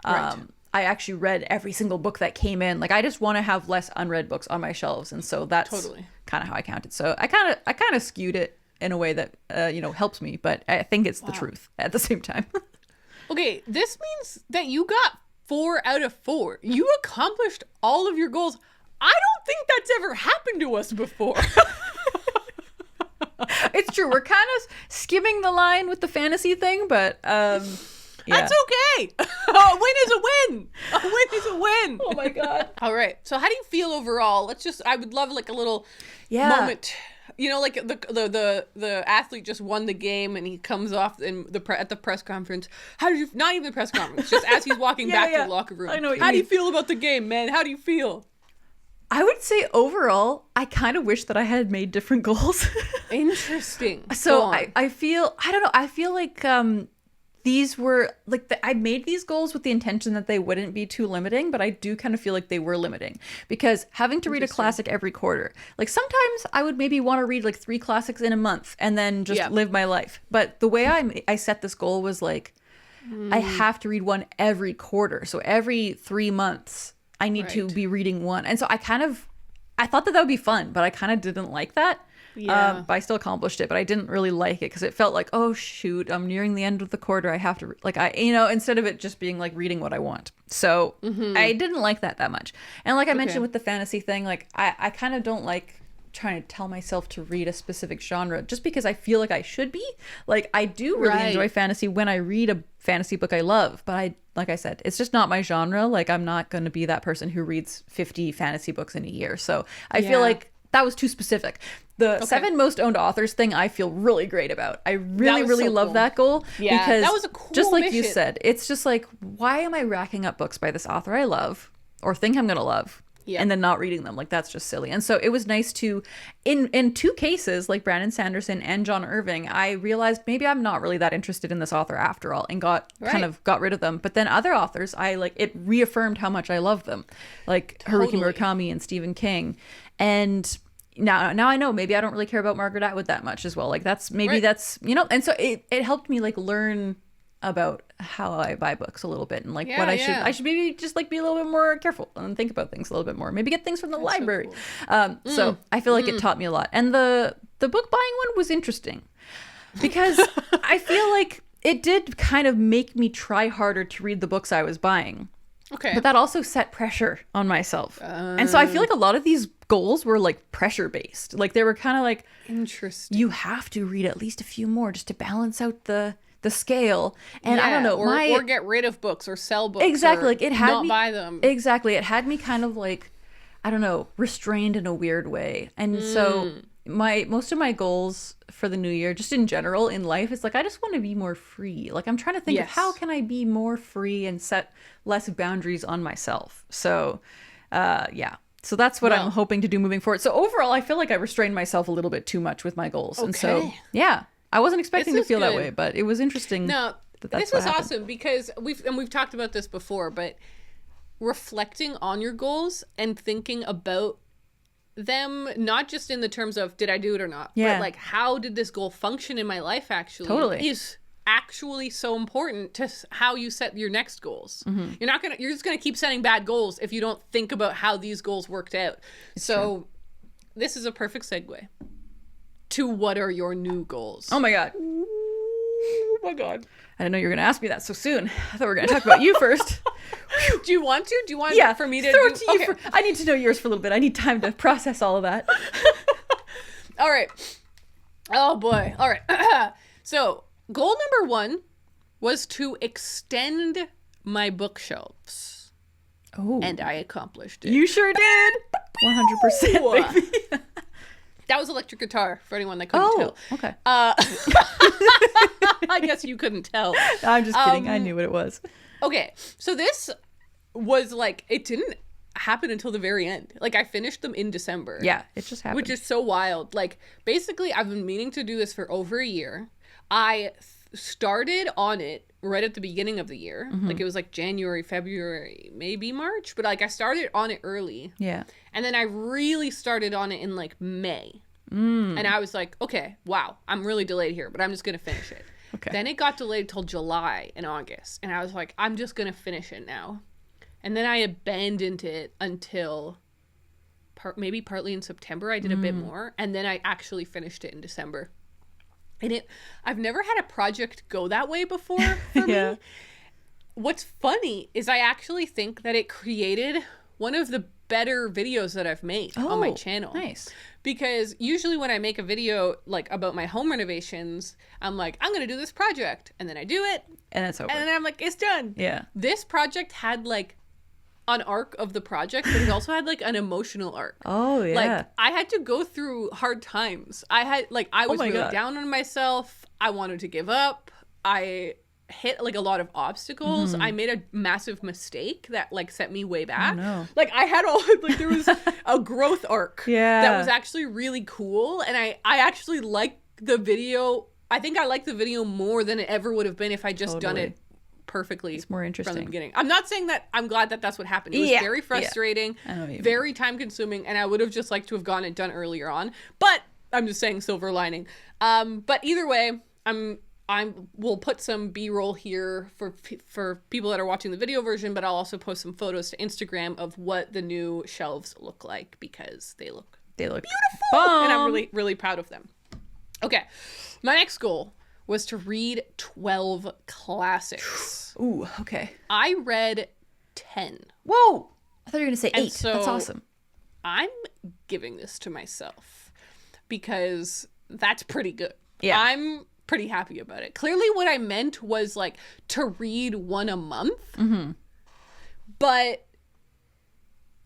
Right. I actually read every single book that came in. Like I just want to have less unread books on my shelves, and so that's kind of how I counted. So I kind of skewed it in a way that helps me, but I think it's the truth at the same time. Okay, this means that you got 4 out of 4. You accomplished all of your goals. I don't think that's ever happened to us before. It's true. We're kind of skimming the line with the fantasy thing, but that's okay. A win is a win. A win is a win. Oh my God. All right. So how do you feel overall? I would love like a little moment. You know, like the athlete just won the game and he comes off at the press conference. How did you? Not even the press conference. Just as he's walking back to the locker room. I know. How do you feel about the game, man? How do you feel? I would say overall, I kind of wish that I had made different goals. Interesting. So I feel like these were like I made these goals with the intention that they wouldn't be too limiting, but I do kind of feel like they were limiting because having to read a classic every quarter, like sometimes I would maybe want to read like 3 classics in a month and then just live my life. But the way I set this goal was like, I have to read one every quarter. So every 3 months I need to be reading one. And so I thought that would be fun, but I kind of didn't like that. Yeah. But I still accomplished it, but I didn't really like it because it felt like, oh shoot, I'm nearing the end of the quarter. I have to instead of it just being like reading what I want. So I didn't like that much. And like I mentioned with the fantasy thing, like I kind of don't like trying to tell myself to read a specific genre just because I feel like I should be. Like, I do really enjoy fantasy when I read a fantasy book I love, but like I said, it's just not my genre. Like, I'm not going to be that person who reads 50 fantasy books in a year. So I feel like that was too specific. The 7 most owned authors thing I feel really great about. I really love that goal. Yeah, because that was a cool just like mission. you said, it's just like, why am I racking up books by this author I love or think I'm going to love? Yeah. And then not reading them? Like, that's just silly. And so it was nice to, in 2 cases, like Brandon Sanderson and John Irving, I realized maybe I'm not really that interested in this author after all, and got rid of them. But then other authors, it reaffirmed how much I love them, like Haruki Murakami and Stephen King. And now I know maybe I don't really care about Margaret Atwood that much as well. Like, that's and so it helped me like learn about how I buy books a little bit, and like what I should maybe just like be a little bit more careful and think about things a little bit more. Maybe get things from the library. So, cool. So I feel like it taught me a lot. And the book buying one was interesting because I feel like it did kind of make me try harder to read the books I was buying. Okay. But that also set pressure on myself. And so I feel like a lot of these goals were like pressure based. Like, they were kind of like, interesting. You have to read at least a few more just to balance out the scale. And I don't know, or get rid of books or sell books. Exactly. Like, it had not buy them. Exactly. It had me kind of like, I don't know, restrained in a weird way. And so most of my goals for the new year, just in general in life, is like, I just want to be more free. Like, I'm trying to think of how can I be more free and set less boundaries on myself. So so that's what I'm hoping to do moving forward. So overall, I feel like I restrained myself a little bit too much with my goals. And so I wasn't expecting to feel that way, but it was interesting. No, this was awesome because we've talked about this before, but reflecting on your goals and thinking about them, not just in the terms of did I do it or not, but like, how did this goal function in my life actually is actually so important to how you set your next goals. You're just gonna keep setting bad goals if you don't think about how these goals worked out. So this is a perfect segue to what are your new goals. Oh my god. Oh my god. I didn't know you were going to ask me that so soon. I thought we were going to talk about you first. Do you want to? Do you want for me to throw it to you? Okay. I need to know yours for a little bit. I need time to process all of that. All right. Oh boy. All right. So goal number 1 was to extend my bookshelves. Oh. And I accomplished it. You sure did. 100%, baby. That was electric guitar for anyone that couldn't tell. Okay. I guess you couldn't tell. I'm just kidding. I knew what it was. Okay. So this was like, it didn't happen until the very end. Like, I finished them in December. Yeah, it just happened. Which is so wild. Like, basically, I've been meaning to do this for over a year. I started on it right at the beginning of the year. Like, it was like January, February, maybe March. But like, I started on it early. Yeah. And then I really started on it in like May. And I was like, okay, wow, I'm really delayed here, but I'm just going to finish it. Okay. Then it got delayed till July and August. And I was like, I'm just going to finish it now. And then I abandoned it until maybe partly in September. I did a bit more. And then I actually finished it in December. And I've never had a project go that way before for me. What's funny is I actually think that it created one of the better videos that I've made on my channel. Nice. Because usually when I make a video like about my home renovations, I'm like, I'm going to do this project. And then I do it. And it's over. And then I'm like, it's done. Yeah. This project had like an arc of the project, but it also had like an emotional arc. Oh, yeah. Like, I had to go through hard times. I was really down on myself. I wanted to give up. I hit like a lot of obstacles. I made a massive mistake that like set me way back. Oh, no. Like, I had there was a growth arc that was actually really cool. And I actually liked the video. I think I liked the video more than it ever would have been if I just done it perfectly. It's more interesting from the beginning. I'm not saying that I'm glad that that's what happened. It was very frustrating, very time consuming, and I would have just liked to have gotten it done earlier on. But I'm just saying silver lining. But either way, we'll put some B-roll here for people that are watching the video version, but I'll also post some photos to Instagram of what the new shelves look like because they look beautiful, and I'm really, really proud of them. Okay, my next goal was to read 12 classics. Ooh, okay. I read 10. Whoa! I thought you were going to say 8. That's awesome. I'm giving this to myself because that's pretty good. Yeah. I'm pretty happy about it. Clearly what I meant was like to read one a month, but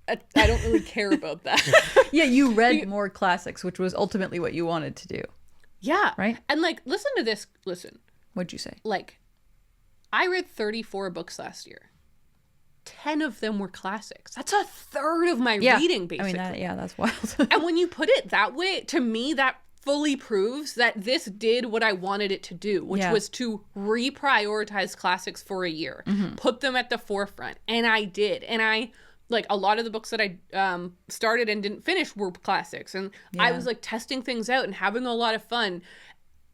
I don't really care about that. Yeah, you read more classics, which was ultimately what you wanted to do. Yeah. Right? And like, listen to this. Listen. What'd you say? Like, I read 34 books last year. 10 of them were classics. That's a third of my reading, basically. I mean, that's wild. And when you put it that way, to me, that fully proves that this did what I wanted it to do, which was to reprioritize classics for a year, put them at the forefront. And I did. And I, like, a lot of the books that I started and didn't finish were classics. And I was, like, testing things out and having a lot of fun.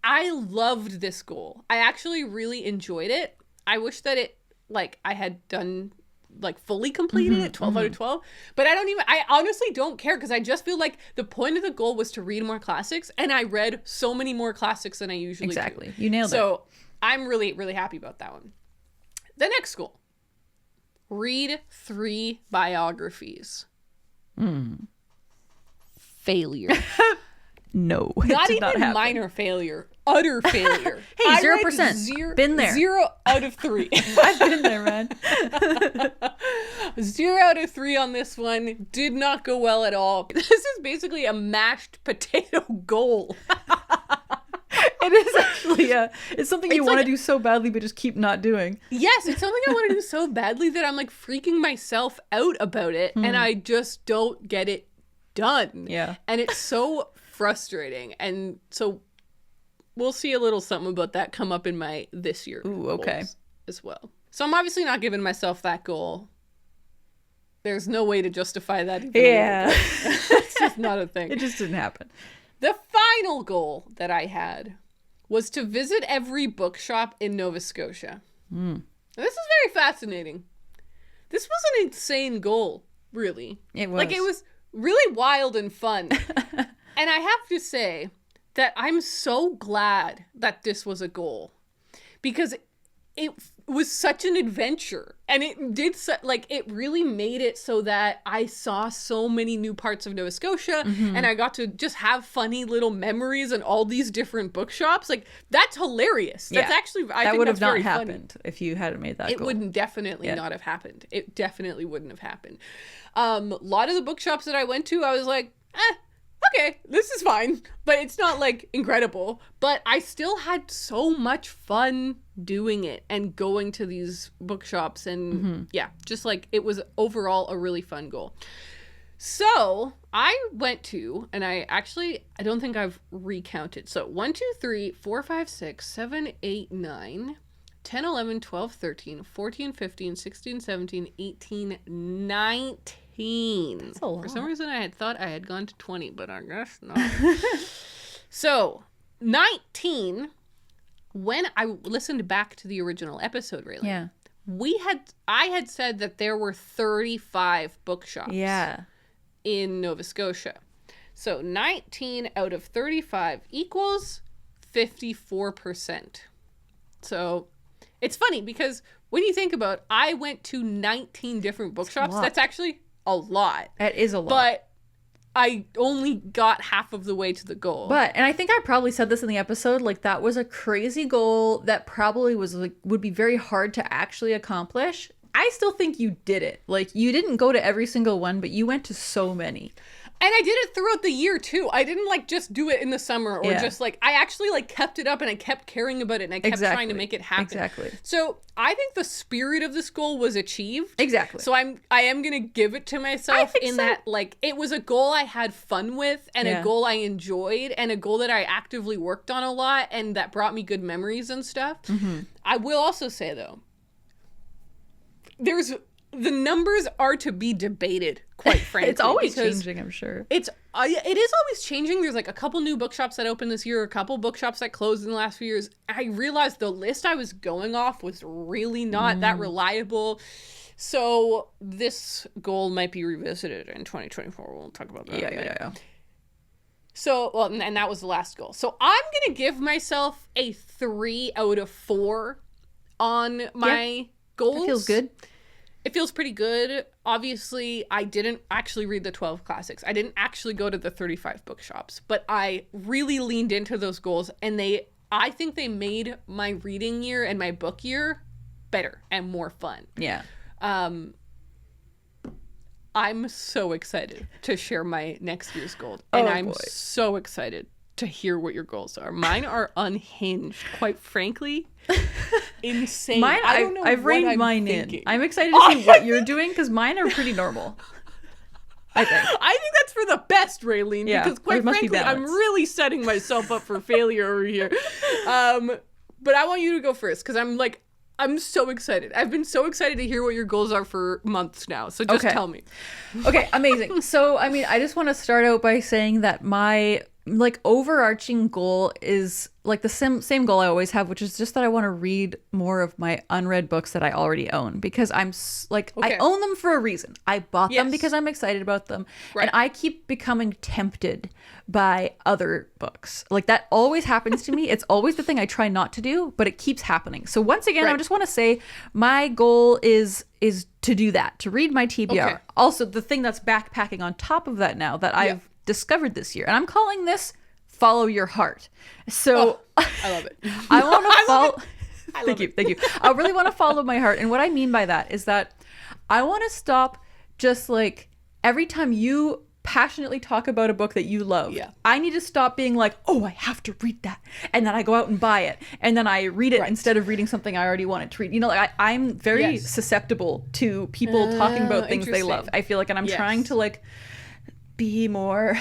I loved this goal. I actually really enjoyed it. I wish that it, like, I had done... like fully completed it 12 out of 12, but I honestly don't care because I just feel like the point of the goal was to read more classics, and I read so many more classics than I usually do. You nailed it. So I'm really, really happy about that one. The next goal, read 3 biographies. Failure. No, not even minor failure, utter failure. Hey, 0%. Been there. 0 out of 3. I've been there, man. 0 out of 3 on this one. Did not go well at all. This is basically a mashed potato goal. It is actually, it's something you want to do so badly, but just keep not doing. Yes, it's something I want to do so badly that I'm like freaking myself out about it, and I just don't get it done. Yeah. And it's so frustrating. And so we'll see a little something about that come up in my this year goals as well. So I'm obviously not giving myself that goal. There's no way to justify that. It's just not a thing. It just didn't happen. The final goal that I had was to visit every bookshop in Nova Scotia. And this is very fascinating. This was an insane goal, really. It was. Like, it was really wild and fun. And I have to say that I'm so glad that this was a goal, because it was such an adventure, and it did it really made it so that I saw so many new parts of Nova Scotia, and I got to just have funny little memories in all these different bookshops. Like, that's hilarious. That's actually, I think would that's have not very happened funny. if you hadn't made that goal. It wouldn't definitely not have happened. It definitely wouldn't have happened. A lot of the bookshops that I went to, I was like, okay, this is fine, but it's not like incredible. But I still had so much fun doing it and going to these bookshops, and just like, it was overall a really fun goal. So I went to, and I don't think I've recounted. So 1, 2, 3, 4, 5, 6, 7, 8, 9, 10, 11, 12, 13, 14, 15, 16, 17, 18, 19. That's a lot. For some reason, I had thought I had gone to 20, but I guess not. So, 19, when I listened back to the original episode, really, I had said that there were 35 bookshops in Nova Scotia. So, 19 out of 35 equals 54%. So, it's funny because when you think about it, I went to 19 different bookshops. That's actually a lot. It is a lot. But I only got half of the way to the goal. But, and I think I probably said this in the episode, like, that was a crazy goal that probably was like, would be very hard to actually accomplish. I still think you did it. Like, you didn't go to every single one, but you went to so many. And I did it throughout the year, too. I didn't, like, just do it in the summer or just, like, I actually, like, kept it up and I kept caring about it and I kept trying to make it happen. Exactly. So I think the spirit of this goal was achieved. Exactly. So I am going to give it to myself in that, like, it was a goal I had fun with and a goal I enjoyed and a goal that I actively worked on a lot and that brought me good memories and stuff. I will also say, though, the numbers are to be debated, quite frankly. It's always changing, I'm sure. It is always changing. There's like a couple new bookshops that opened this year, a couple bookshops that closed in the last few years. I realized the list I was going off was really not that reliable. So this goal might be revisited in 2024. We'll talk about that. Yeah. So, well, and that was the last goal. So I'm going to give myself a 3 out of 4 on my goals. That feels good. It feels pretty good. Obviously, I didn't actually read the 12 classics. I didn't actually go to the 35 bookshops, but I really leaned into those goals, and I think they made my reading year and my book year better and more fun. Yeah. I'm so excited to share my next year's goal, and I'm so excited to hear what your goals are. Mine are unhinged, quite frankly. Insane. Mine, I don't know. I've what reined I'm mine thinking. in. I'm excited to see what you're doing because mine are pretty normal. I think. I think that's for the best, Raylene, Yeah, because quite there must be frankly, I'm balance. really setting myself up for failure over here. But I want you to go first because I'm so excited. I've been so excited to hear what your goals are for months now. So just Okay. tell me. Okay, amazing. So, I mean, I just want to start out by saying that my overarching goal is like the same goal I always have, which is just that I want to read more of my unread books that I already own because I Okay. own them for a reason. I bought them Yes. because I'm excited about them, Right. and I keep becoming tempted by other books. Like that always happens to me. It's always the thing I try not to do, but it keeps happening. So once again, I Right. just want to say my goal is to do that, to read my TBR. Okay. Also, the thing that's backpacking on top of that now that I've discovered this year, and I'm calling this Follow Your Heart. So I love it. I want to follow. I Thank love you. Thank you. I really want to follow my heart. And what I mean by that is that I want to stop just like every time you passionately talk about a book that you love. Yeah. I need to stop being like, oh, I have to read that. And then I go out and buy it. And then I read it Right. instead of reading something I already wanted to read. You know, like I'm very Yes. susceptible to people talking about things they love. interesting. I feel like, and I'm Yes. trying to like be more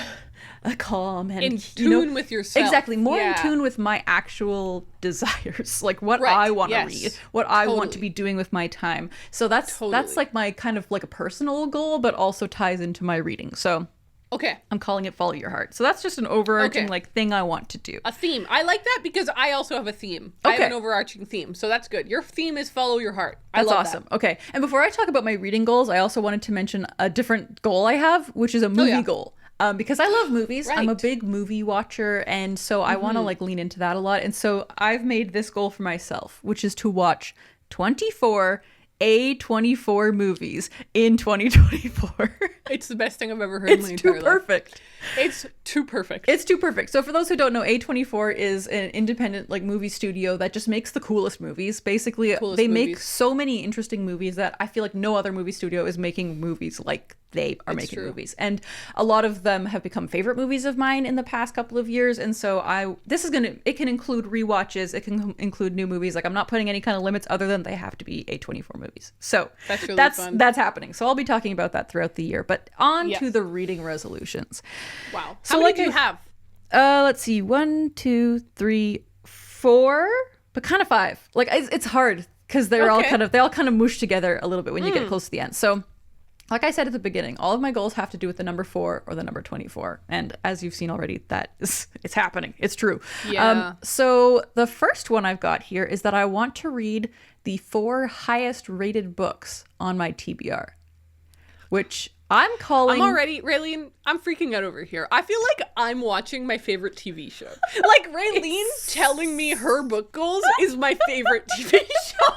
calm and In you know, tune with yourself. exactly, more in Yeah. tune with my actual desires, like what Right, I want to yes. read, what I want to Totally. be doing with my time. So that's Totally. like my kind of like a personal goal, but also ties into my reading. So Okay. I'm calling it Follow Your Heart. So that's just an overarching Okay. like thing I want to do. A theme. I like that because I also have a theme. I have Okay. an overarching theme. So that's good. Your theme is Follow Your Heart. I That's love awesome. that. Okay. And before I talk about my reading goals, I also wanted to mention a different goal I have, which is a movie yeah. goal. Because I love movies. I'm a Right. big movie watcher, and so I want to like lean into that a lot. And so I've made this goal for myself, which is to watch 24 A24 movies in 2024. It's the best thing I've ever heard in my It's too entire life. perfect. It's too perfect. It's too perfect. So for those who don't know, A24 is an independent like movie studio that just makes the coolest movies. Basically, Coolest they make movies. so many interesting movies that I feel like no other movie studio is making movies like they are It's making true. movies. And a lot of them have become favorite movies of mine in the past couple of years. And so it can include rewatches, it can include new movies. Like I'm not putting any kind of limits other than they have to be A24 movies. So That's really fun. that's happening. So I'll be talking about that throughout the year. But on Yes. to the reading resolutions. Wow. So How many like do you I- have? Let's see, 1, 2, 3, 4, but kind of 5. Like it's hard because they all Okay. kind of mush together a little bit when you get close to the end. So, like I said at the beginning, all of my goals have to do with the number 4 or the number 24, and as you've seen already, it's happening. It's true. Yeah. So the first one I've got here is that I want to read the 4 highest rated books on my TBR, which I'm calling. I'm already, Raylene, I'm freaking out over here. I feel like I'm watching my favorite TV show. Like, Raylene telling me her book goals is my favorite TV show.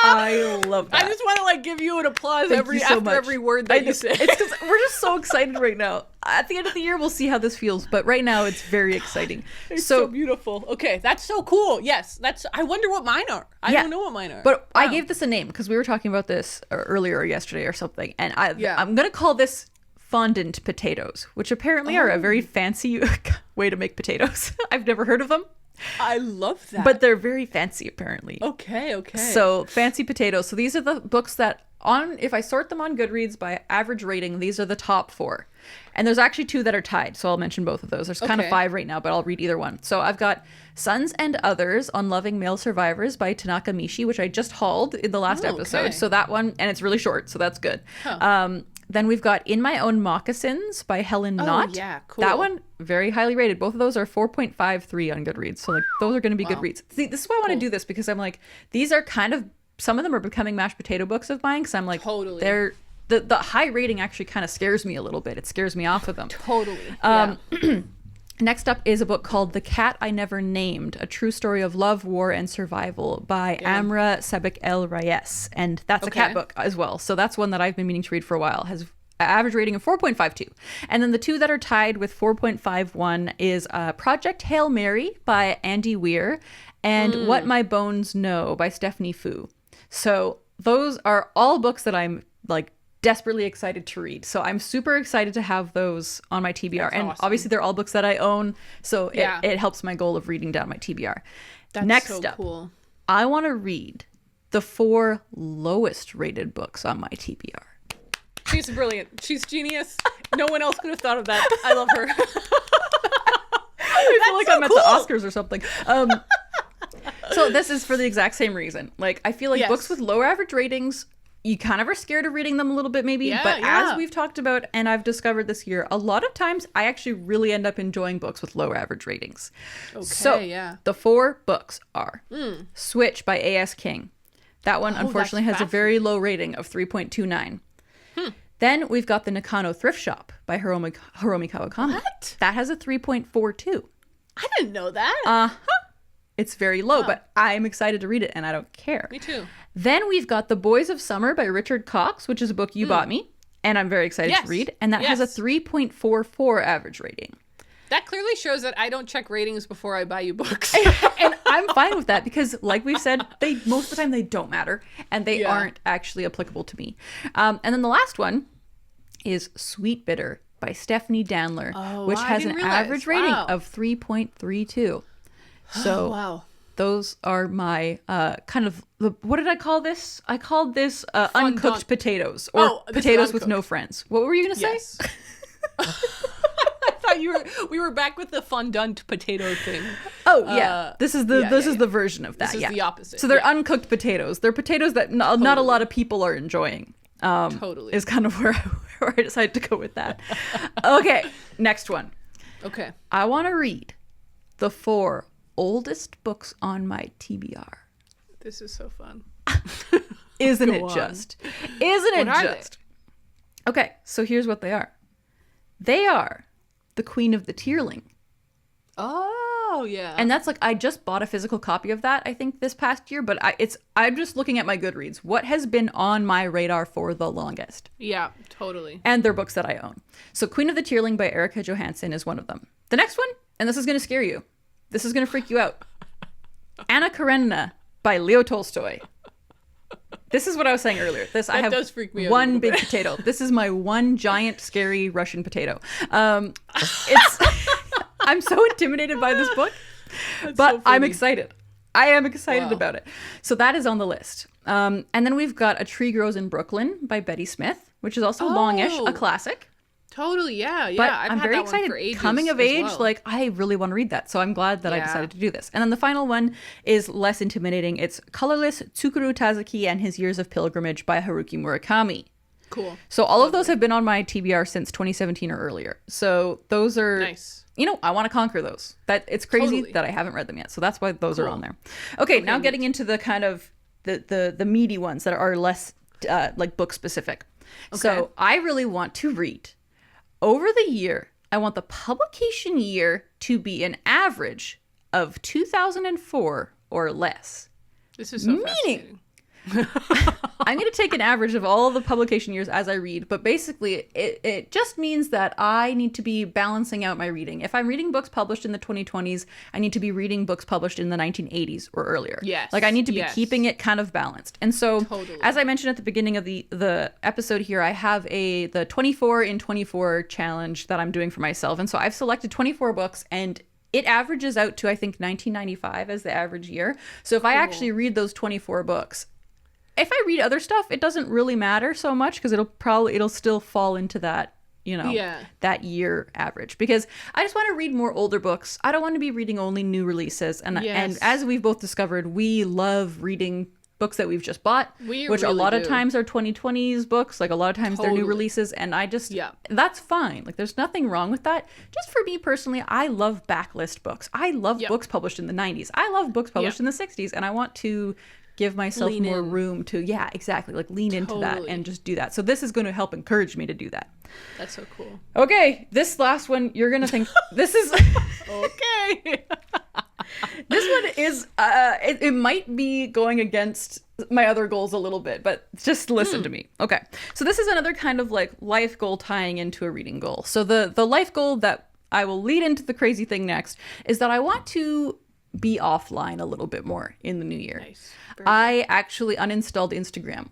I love that. I just want to, like, give you an applause Thank after you so much. every word I that you know. say. It's 'cause we're just so excited right now. At the end of the year, we'll see how this feels, but right now it's very exciting. It's so beautiful. Okay, that's so cool. Yes, I wonder what mine are. I Yeah. don't know what mine are. But I Wow. gave this a name because we were talking about this earlier or yesterday or something, and Yeah. I'm gonna call this fondant potatoes, which apparently are a very fancy way to make potatoes. I've never heard of them, I love that. but they're very fancy apparently. okay. So fancy potatoes. So these are the books that if I sort them on Goodreads by average rating, these are the top 4. And there's actually 2 that are tied, so I'll mention both of those. There's kind of Okay. 5 right now, but I'll read either one. So I've got Sons and Others: Unloving Male Survivors by Tanaka Mishi, which I just hauled in the last episode. okay. So that one, and it's really short, so that's good. Then we've got In My Own Moccasins by Helen Knott. yeah, That cool. one, very highly rated. Both of those are 4.53 on Goodreads. So like those are going to be good reads. See, this is why I want to do this, because I'm like, these are kind of, some of them are becoming mashed potato books of mine, because I'm like, Totally. they're the high rating actually kind of scares me a little bit. It scares me off of them. Totally. Um, yeah. Next up is a book called The Cat I Never Named, A True Story of Love, War, and Survival by Amra Sebek El Reyes. And that's a cat book as well. So that's one that I've been meaning to read for a while. Has average rating of 4.52. And then the two that are tied with 4.51 is Project Hail Mary by Andy Weir and What My Bones Know by Stephanie Fu. So those are all books that I'm like desperately excited to read. So I'm super excited to have those on my TBR. That's and awesome. obviously they're all books that I own. So it helps my goal of reading down my TBR. That's Next so up, cool. I want to read the 4 lowest rated books on my TBR. She's brilliant. She's genius. No one else could have thought of that. I love her. I feel like I'm at the Oscars or something. So this is for the exact same reason. Like, I feel like books with lower average ratings, you kind of are scared of reading them a little bit maybe. But as we've talked about and I've discovered this year, a lot of times I actually really end up enjoying books with lower average ratings. Okay, So the 4 books are Switch by A.S. King. That one, unfortunately, has a very low rating of 3.29. Then we've got The Nakano Thrift Shop by Hiromi Kawakami. What? That has a 3.42. I didn't know that. It's very low, but I'm excited to read it, and I don't care. Me too. Then we've got The Boys of Summer by Richard Cox, which is a book you bought me, and I'm very excited to read. And that has a 3.44 average rating. That clearly shows that I don't check ratings before I buy you books. And I'm fine with that because, like we've said, most of the time they don't matter, and they aren't actually applicable to me. And then the last one is Sweet Bitter by Stephanie Danler, which has an average rating of 3.32. So those are my kind of, what did I call this? I called this uncooked potatoes, or potatoes with no friends. What were you going to say? I thought we were back with the fondant potato thing. Oh yeah, this is the version of that. This is the opposite. So they're uncooked potatoes. They're potatoes that not a lot of people are enjoying. Totally Is kind of where I decided to go with that. Okay, next one. Okay. I want to read the 4 oldest books on my TBR. This is so fun. Isn't it just? Isn't it What are just? Okay, so here's what they are. They are The Queen of the Tearling. Oh yeah. And that's like, I just bought a physical copy of that, I think, this past year, but I'm just looking at my Goodreads. What has been on my radar for the longest? Yeah, totally. And they're books that I own. So Queen of the Tearling by Erica Johansson is one of them. The next one, and this is going to scare you. This is going to freak you out. Anna Karenina by Leo Tolstoy. This is what I was saying earlier. I have does freak me out one big potato. This is my one giant, scary Russian potato. I'm so intimidated by this book, but so I'm funny. excited. I am excited about it. So that is on the list. And then we've got A Tree Grows in Brooklyn by Betty Smith, which is also longish, a classic. Totally, yeah. But I've I'm had very that one excited. for ages Coming of as age, well. like, I really want to read that. So I'm glad that I decided to do this. And then the final one is less intimidating. It's Colorless Tsukuru Tazaki and His Years of Pilgrimage by Haruki Murakami. Cool. So all of those have been on my TBR since 2017 or earlier. So those are Nice. I want to conquer those. It's crazy Totally. that I haven't read them yet. So that's why those are on there. Okay, now getting into the kind of the meaty ones that are less like book specific. So I really want to read over the year. I want the publication year to be an average of 2004 or less. This is so fascinating. I'm going to take an average of all the publication years as I read, but basically it just means that I need to be balancing out my reading. If I'm reading books published in the 2020s, I need to be reading books published in the 1980s or earlier. Yes. Like I need to be keeping it kind of balanced. And so as I mentioned at the beginning of the episode here, I have the 24 in 24 challenge that I'm doing for myself. And so I've selected 24 books, and it averages out to, I think, 1995 as the average year. So if I actually read those 24 books, if I read other stuff, it doesn't really matter so much because it'll still fall into that, that year average, because I just want to read more older books. I don't want to be reading only new releases. And as we've both discovered, we love reading books that we've just bought, which really a lot of times are 2020s books. Like a lot of times they're new releases, and I just, that's fine. Like there's nothing wrong with that. Just for me personally, I love backlist books. I love books published in the 90s. I love books published in the 60s, and I want to give myself Lean more in. room to, yeah, exactly, like lean into that Totally. and just do that. So this is going to help encourage me to do that. That's so cool. Okay, this last one, you're going to think, this is... Okay. This one is, it might be going against my other goals a little bit, but just listen to me. Okay. So this is another kind of like life goal tying into a reading goal. So the life goal that I will lead into the crazy thing next is that I want to be offline a little bit more in the new year. Nice. I actually uninstalled Instagram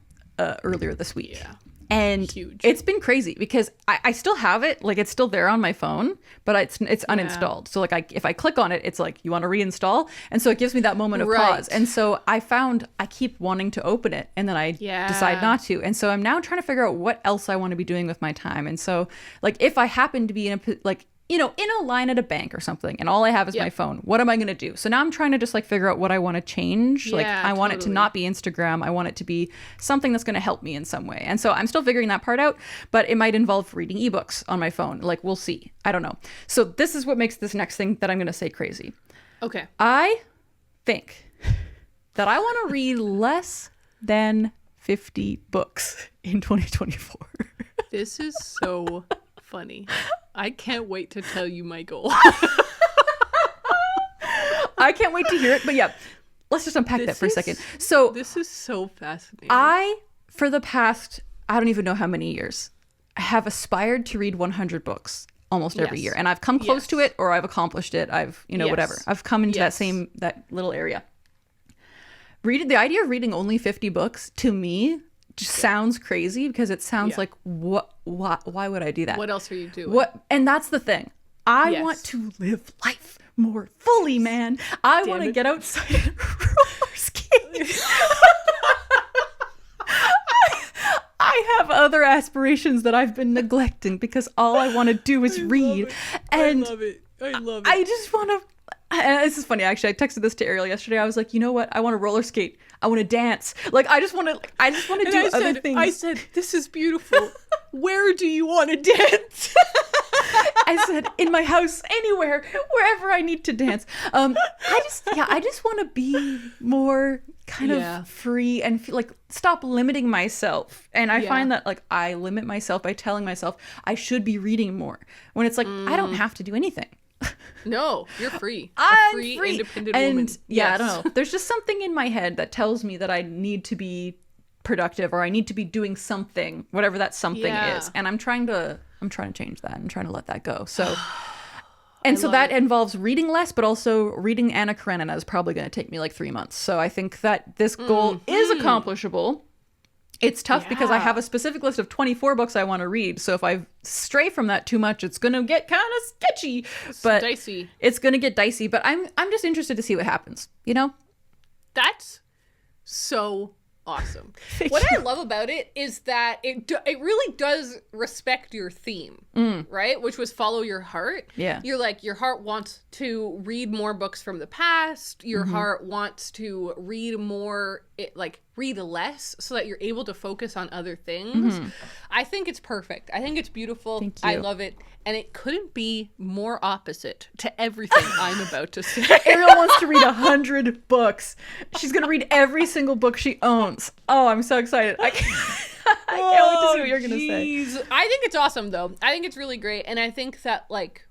earlier this week. Yeah. And Huge. it's been crazy because I still have it, like it's still there on my phone, but it's uninstalled. So like if I click on it, it's like, you want to reinstall? And so it gives me that moment of pause. And so I found I keep wanting to open it and then I decide not to. And so I'm now trying to figure out what else I want to be doing with my time. And so like if I happen to be in a, like, you know, in a line at a bank or something and all I have is my phone, what am I going to do? So now I'm trying to just like figure out what I want to change. Like I want it to not be Instagram. I want it to be something that's going to help me in some way. And so I'm still figuring that part out, but it might involve reading ebooks on my phone. Like we'll see. I don't know. So this is what makes this next thing that I'm going to say crazy. Okay. I think that I want to read less than 50 books in 2024. This is so funny. I can't wait to tell you my goal. I can't wait to hear it. But yeah, let's just unpack that for a second. So this is so fascinating. For the past, I don't even know how many years, have aspired to read 100 books almost every year. And I've come close to it or I've accomplished it. I've, you know, whatever. I've come into that little area. The idea of reading only 50 books to me just sounds crazy because it sounds like why would I do that? What else are you doing? And that's the thing. I want to live life more fully, man. I want to get outside and roller skate. I have other aspirations that I've been neglecting because all I want to do is read. And I love it. I love it. I just want to. This is funny, actually. I texted this to Ariel yesterday. I was like, you know what? I want to roller skate. I want to dance. Like, I just want to do other things. I said, this is beautiful. Where do you want to dance? I said, in my house, anywhere, wherever I need to dance. I just want to be more kind of free and feel like stop limiting myself. And I find that like I limit myself by telling myself I should be reading more when it's like, I don't have to do anything. No, you're free. I'm free, free, independent and woman. I don't know. There's just something in my head that tells me that I need to be productive or I need to be doing something, whatever that something is. And I'm trying to change that. I'm trying to let that go. So, and so that involves reading less, but also reading Anna Karenina is probably going to take me like 3 months. So I think that this goal is accomplishable. It's tough because I have a specific list of 24 books I want to read. So if I stray from that too much, it's going to get kind of sketchy. But dicey. It's going to get dicey. But I'm just interested to see what happens, you know? That's so awesome. What I love about it is that it really does respect your theme, right? Which was follow your heart. Yeah. You're like, your heart wants to read more books from the past. Your heart wants to read more, read less so that you're able to focus on other things. I think it's perfect. I think it's beautiful. Thank you. I love it. And it couldn't be more opposite to everything I'm about to say. Ariel wants to read 100 books. She's going to read every single book she owns. Oh, I'm so excited. I can't wait to see what you're going to say. I think it's awesome, though. I think it's really great. And I think that, like,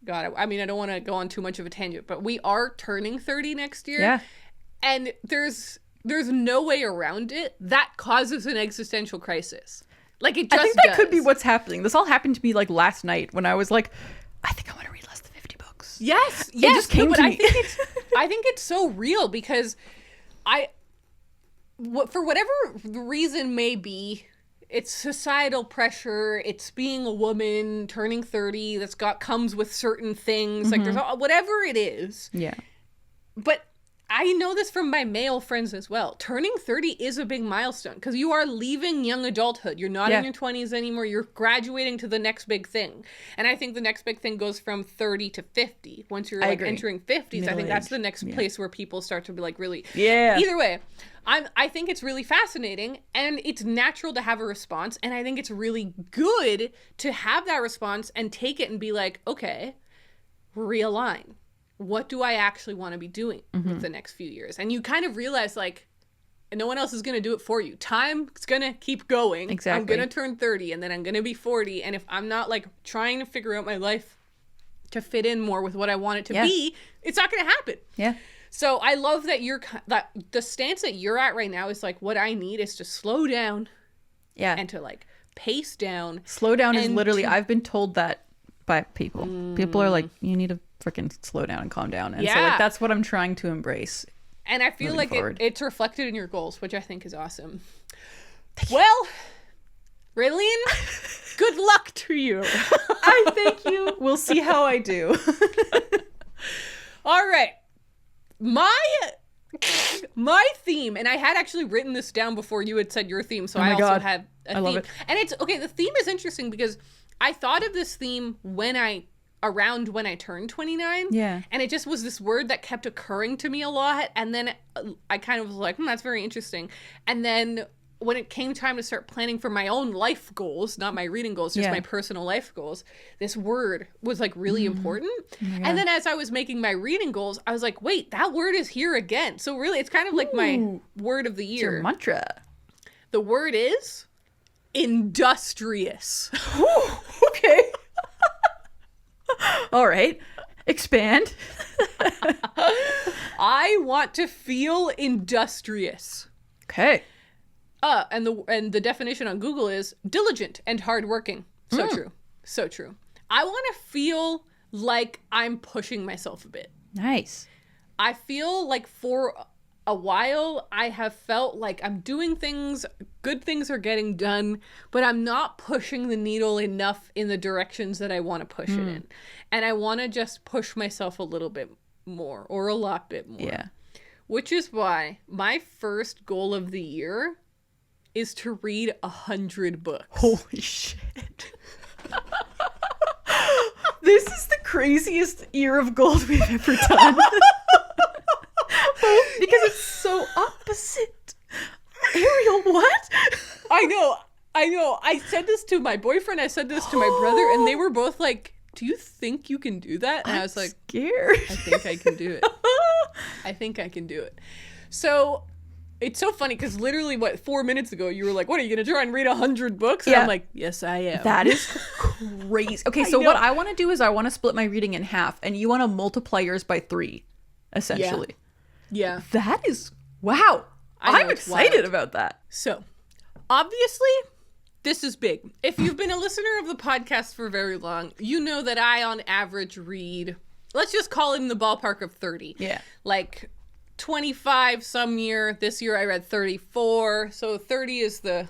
God, I mean, I don't want to go on too much of a tangent, but we are turning 30 next year. Yeah. And there's no way around it. That causes an existential crisis. Like, it just I think that does. could be what's happening. This all happened to me like last night when I was like, I think I want to read less than 50 books. Yes. It just came to me. I think it's so real because for whatever the reason may be, it's societal pressure, it's being a woman, turning 30, comes with certain things. Like, there's whatever it is. Yeah. But I know this from my male friends as well. Turning 30 is a big milestone because you are leaving young adulthood. You're not in your 20s anymore. You're graduating to the next big thing. And I think the next big thing goes from 30 to 50. Once you're entering 50s, I think that's the next place where people start to be like really. Yeah. Either way, I think it's really fascinating and it's natural to have a response. And I think it's really good to have that response and take it and be like, okay, realign. what do I actually want to be doing with the next few years? And you kind of realize, like, no one else is going to do it for you. Time's going to keep going. Exactly. I'm going to turn 30 and then I'm going to be 40. And if I'm not, like, trying to figure out my life to fit in more with what I want it to be, it's not going to happen. Yeah. So I love that that the stance that you're at right now is like, what I need is to slow down. Yeah. And to, like, pace down. Slow down is literally, I've been told that by people. People are like, you need to freaking slow down and calm down. And so, like, that's what I'm trying to embrace. And I feel like it's reflected in your goals, which I think is awesome. Well, Raylene, good luck to you. I thank you. We'll see how I do. All right. My theme, and I had actually written this down before you had said your theme, so I also had a theme. Love it. And it's okay, the theme is interesting because I thought of this theme around when I turned 29. Yeah. And it just was this word that kept occurring to me a lot. And then I kind of was like, that's very interesting. And then when it came time to start planning for my own life goals, not my reading goals, just my personal life goals, this word was like really important. And then as I was making my reading goals, I was like, wait, that word is here again. So really, it's kind of like my word of the year. It's your mantra. The word is industrious. Okay. All right. Expand. I want to feel industrious. Okay. And the definition on Google is diligent and hardworking. So true. So true. I want to feel like I'm pushing myself a bit. Nice. I feel like for a while I have felt like I'm doing things, good things are getting done, but I'm not pushing the needle enough in the directions that I want to push it in. And I want to just push myself a little bit more or a lot bit more. Yeah. Which is why my first goal of the year is to read 100 books. Holy shit. This is the craziest year of gold we've ever done. Because it's so opposite. Ariel, what? I know. I said this to my boyfriend. I said this to my brother. And they were both like, do you think you can do that? And I was like, scared. I think I can do it. I think I can do it. So it's so funny because literally, 4 minutes ago, you were like, what, are you going to try and read 100 books? And I'm like, yes, I am. That is crazy. Okay, so what I want to do is I want to split my reading in half, and you want to multiply yours by 3, essentially. Yeah. That is, wow. I'm excited about that. So, obviously, this is big. If you've been a listener of the podcast for very long, you know that I, on average, read, let's just call it in the ballpark of 30. Yeah. Like 25 some year. This year I read 34. So 30 is the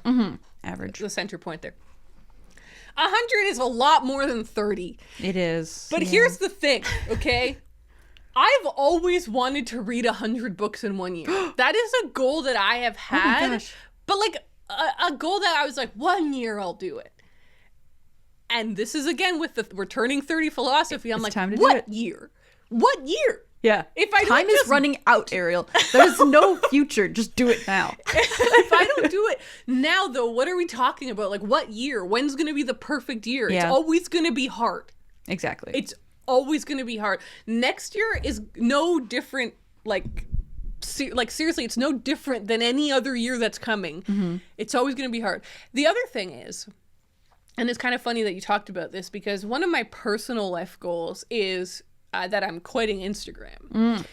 average, the center point there. 100 is a lot more than 30. It is. But here's the thing, okay? I've always wanted to read 100 books in 1 year. That is a goal that I have had. Oh my gosh. But like a goal that I was like, 1 year I'll do it. And this is again with the returning 30 philosophy. I'm it's like, time to what do it. year? What year? Yeah. If I Time is running out, Ariel. There's no future. Just do it now. If I don't do it now, though, what are we talking about? Like, what year? When's going to be the perfect year? Yeah. It's always going to be hard. Exactly. It's always going to be hard. Next year is no different. Like seriously, it's no different than any other year that's coming. It's always going to be hard. The other thing is, and it's kind of funny that you talked about this, because one of my personal life goals is that I'm quitting Instagram.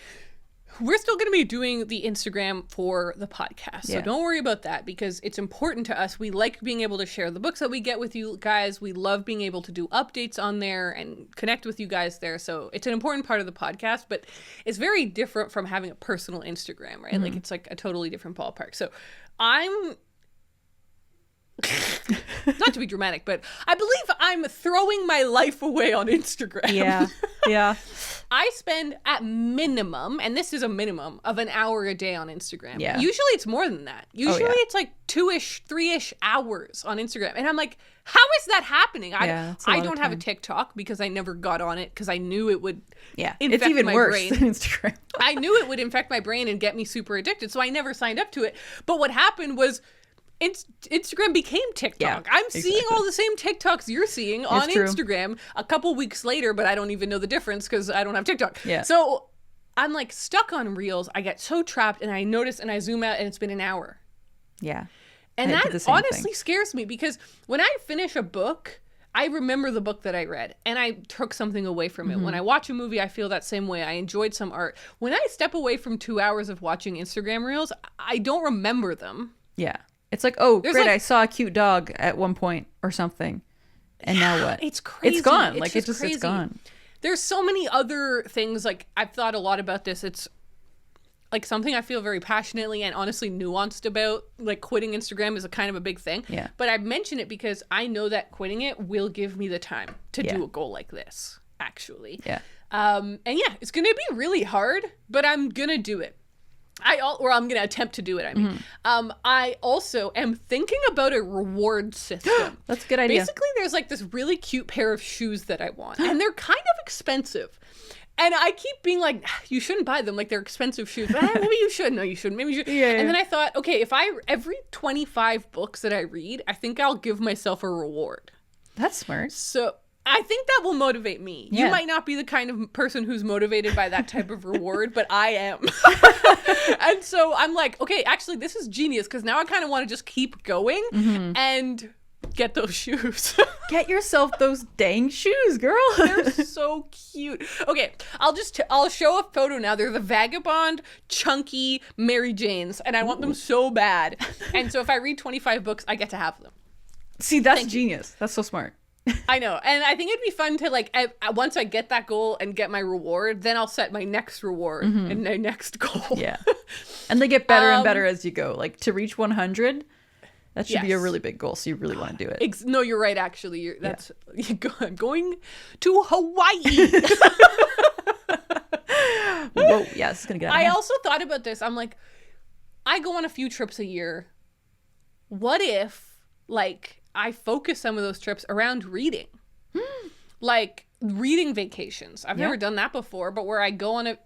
We're still going to be doing the Instagram for the podcast. So don't worry about that, because it's important to us. We like being able to share the books that we get with you guys. We love being able to do updates on there and connect with you guys there. So it's an important part of the podcast, but it's very different from having a personal Instagram, right? Like it's like a totally different ballpark. So I'm not to be dramatic, but I believe I'm throwing my life away on Instagram. Yeah. I spend at minimum, and this is a minimum, of an hour a day on Instagram. Yeah. Usually it's more than that. Usually it's like 2-ish, 3-ish hours on Instagram. And I'm like, how is that happening? I don't have a TikTok because I never got on it because I knew it would infect it's even my worse brain. than Instagram. I knew it would infect my brain and get me super addicted, so I never signed up to it. But what happened was Instagram became TikTok. Yeah, I'm seeing exactly. all the same TikToks you're seeing on true. Instagram a couple weeks later, but I don't even know the difference because I don't have TikTok. Yeah. So I'm like stuck on Reels. I get so trapped, and I notice, and I zoom out, and it's been an hour. Yeah. And I did the that same honestly thing. scares me because when I finish a book, I remember the book that I read and I took something away from it. Mm-hmm. When I watch a movie, I feel that same way. I enjoyed some art. When I step away from 2 hours of watching Instagram Reels, I don't remember them. Yeah. It's like, oh, There's great, like- I saw a cute dog at one point or something. And now what? It's crazy. It's gone. It's Like, just it's crazy. gone. There's so many other things. Like, I've thought a lot about this. It's like something I feel very passionately and honestly nuanced about. Like, quitting Instagram is a kind of a big thing. Yeah. But I mention it because I know that quitting it will give me the time to Yeah. do a goal like this, actually. Yeah. And yeah, it's going to be really hard, but I'm going to do it. I'm going to attempt to do it, I mean. I also am thinking about a reward system. That's a good idea. Basically, there's like this really cute pair of shoes that I want, and they're kind of expensive. And I keep being like, you shouldn't buy them. Like, they're expensive shoes. But maybe you should. No, you shouldn't. Maybe you should. Yeah, And then I thought, okay, if every 25 books that I read, I think I'll give myself a reward. That's smart. So I think that will motivate me. Yeah. You might not be the kind of person who's motivated by that type of reward, but I am. And so I'm like, okay, actually, this is genius because now I kind of want to just keep going and get those shoes. Get yourself those dang shoes, girl. They're so cute. Okay, I'll show a photo now. They're the Vagabond chunky Mary Janes, and I want them so bad. And so if I read 25 books, I get to have them. See, that's genius. That's so smart. I know. And I think it'd be fun to like, once I get that goal and get my reward, then I'll set my next reward and my next goal. Yeah. And they get better and better as you go. Like, to reach 100, that should be a Yes. really big goal. So you really want to do it. No, you're right, actually. I'm going to Hawaii. Whoa, yeah, it's going to get out of I hand. also thought about this. I'm like, I go on a few trips a year. What if, like, I focus some of those trips around reading? Like, reading vacations. I've never done that before, but where I go on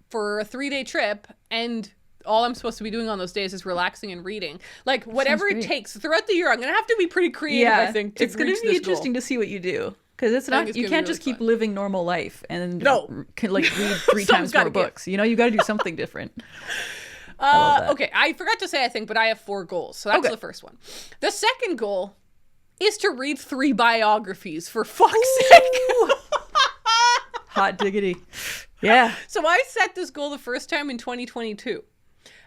for a 3-day trip and all I'm supposed to be doing on those days is relaxing and reading. Like, whatever it great. takes. Throughout the year, I'm going to have to be pretty creative, I think, to it's going reach to be this interesting goal. to see what you do. Because it's think not, it's you gonna be can't really just keep fun. living normal life and No. like read 3 times more gotta give. books. You know, you got to do something different. love that. Okay, I forgot to say, I think, but I have 4 goals. So that's Okay. the first one. The second goal is to read 3 biographies, for fuck's sake. Hot diggity. Yeah. So I set this goal the first time in 2022.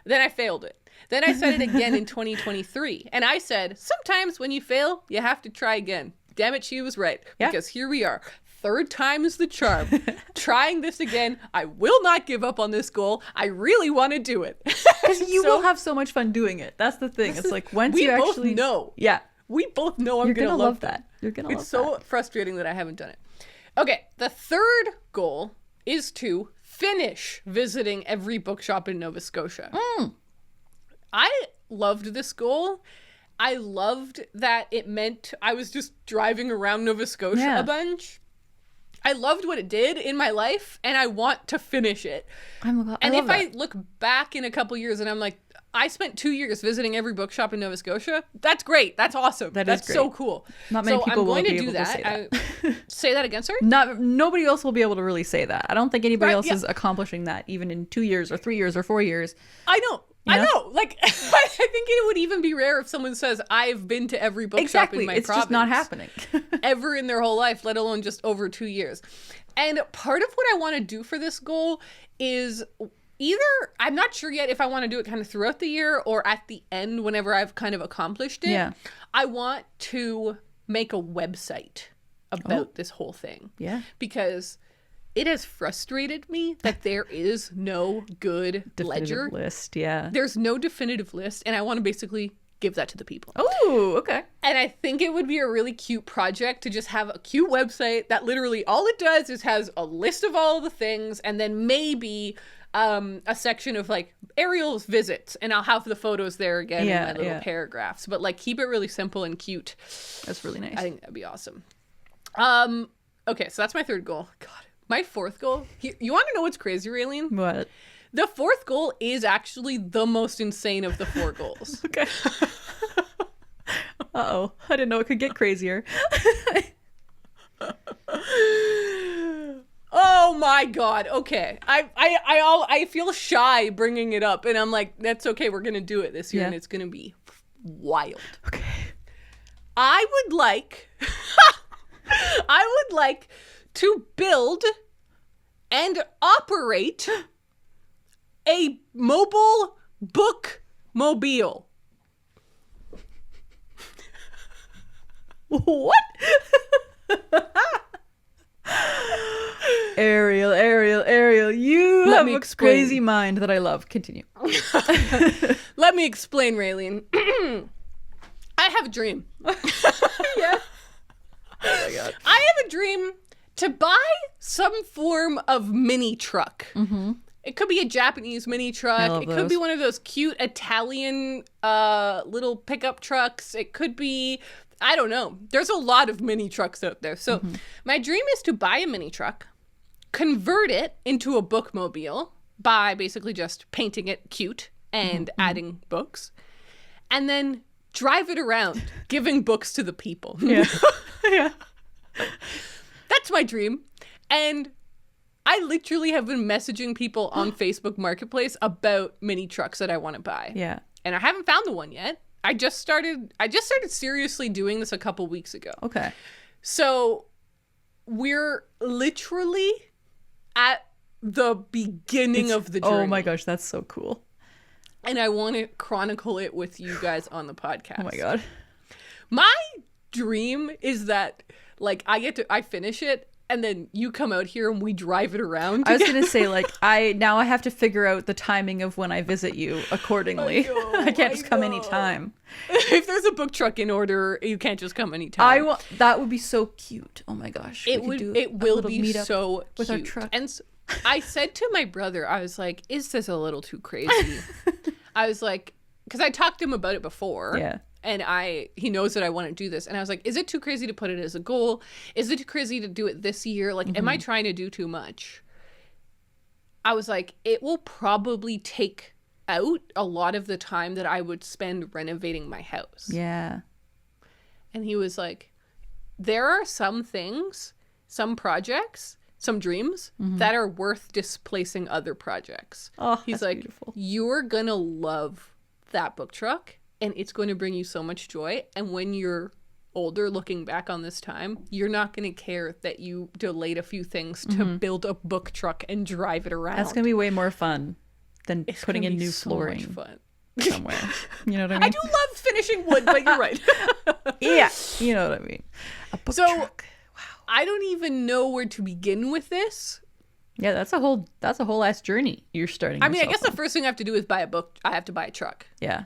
Then I failed it. Then I set it again in 2023. And I said, sometimes when you fail, you have to try again. Damn it, she was right. Yeah. Because here we are. 3rd time is the charm. Trying this again. I will not give up on this goal. I really want to do it. Because you So will have so much fun doing it. That's the thing. It's like once we you both actually know. Yeah. We both know I'm You're going to gonna love love that. You're gonna love It's so that. frustrating that I haven't done it. Okay, the 3rd goal is to finish visiting every bookshop in Nova Scotia. I loved this goal. I loved that it meant I was just driving around Nova Scotia Yeah. a bunch. I loved what it did in my life, and I want to finish it. And If I look back in a couple years and I'm like, I spent 2 years visiting every bookshop in Nova Scotia, that's great. That's awesome. That is That's so great. cool. Not many so people I'm will going be to do able to that. say that. Say that again, sorry? Nobody else will be able to really say that. I don't think anybody Right, else yeah. is accomplishing that even in 2 years or 3 years or 4 years. I know. You I know? know. Like, I think it would even be rare if someone says, I've been to every bookshop Exactly. in my It's province. just not happening. Ever in their whole life, let alone just over 2 years. And part of what I want to do for this goal is either, I'm not sure yet if I want to do it kind of throughout the year or at the end whenever I've kind of accomplished it. Yeah. I want to make a website about this whole thing. Yeah. Because it has frustrated me that there is no good ledger. Definitive list. Yeah. There's no definitive list, and I want to basically give that to the people. Oh, okay. And I think it would be a really cute project to just have a cute website that literally all it does is has a list of all the things and then maybe a section of like Ariel's visits, and I'll have the photos there again in my little paragraphs. But like keep it really simple and cute. That's really nice. I think that'd be awesome. Okay, so that's my 3rd goal. God. My 4th goal. You want to know what's crazy, Raylene? What? The 4th goal is actually the most insane of the 4 goals. Okay. Uh-oh. I didn't know it could get crazier. Oh my God. Okay. I feel shy bringing it up, and I'm like, that's okay. We're going to do it this year, and it's going to be wild. Okay. I would like to build and operate a mobile book mobile. What? Ariel, you Let have me a explain. crazy mind that I love. Continue. Let me explain, Raylene. I have a dream. Yeah. Oh my God. I have a dream to buy some form of mini truck. Mm-hmm. It could be a Japanese mini truck. It could be one of those cute Italian little pickup trucks. It could be, I don't know. There's a lot of mini trucks out there. So my dream is to buy a mini truck, convert it into a bookmobile by basically just painting it cute and adding books, and then drive it around giving books to the people. Yeah. Yeah. That's my dream. And I literally have been messaging people on Facebook Marketplace about mini trucks that I want to buy. Yeah. And I haven't found the one yet. I just started seriously doing this a couple weeks ago. Okay. So we're literally at the beginning of the journey. Oh my gosh, that's so cool. And I want to chronicle it with you guys on the podcast. Oh my God. My dream is that, like, I finish it, and then you come out here and we drive it around I was together. going to say, like, I have to figure out the timing of when I visit you accordingly. I can't just come anytime. If there's a book truck in order, you can't just come anytime. That would be so cute. Oh my gosh. It will be so with cute. our truck. And I said to my brother, I was like, is this a little too crazy? I was like, because I talked to him about it before. Yeah. And he knows that I want to do this. And I was like, is it too crazy to put it as a goal? Is it too crazy to do it this year? Like, am I trying to do too much? I was like, it will probably take out a lot of the time that I would spend renovating my house. Yeah. And he was like, there are some things, some projects, some dreams that are worth displacing other projects. Oh, He's that's like, beautiful. you're going to love that book truck, and it's going to bring you so much joy. And when you're older, looking back on this time, you're not going to care that you delayed a few things to build a book truck and drive it around. That's going to be way more fun than It's putting gonna in be new so flooring much fun. somewhere. You know what I mean? I do love finishing wood, but you're right. Yeah. You know what I mean? A book So- truck. I don't even know where to begin with this. Yeah, that's a whole ass journey you're starting. I mean, I yourself guess the on. first thing I have to do is buy a book. I have to buy a truck. Yeah.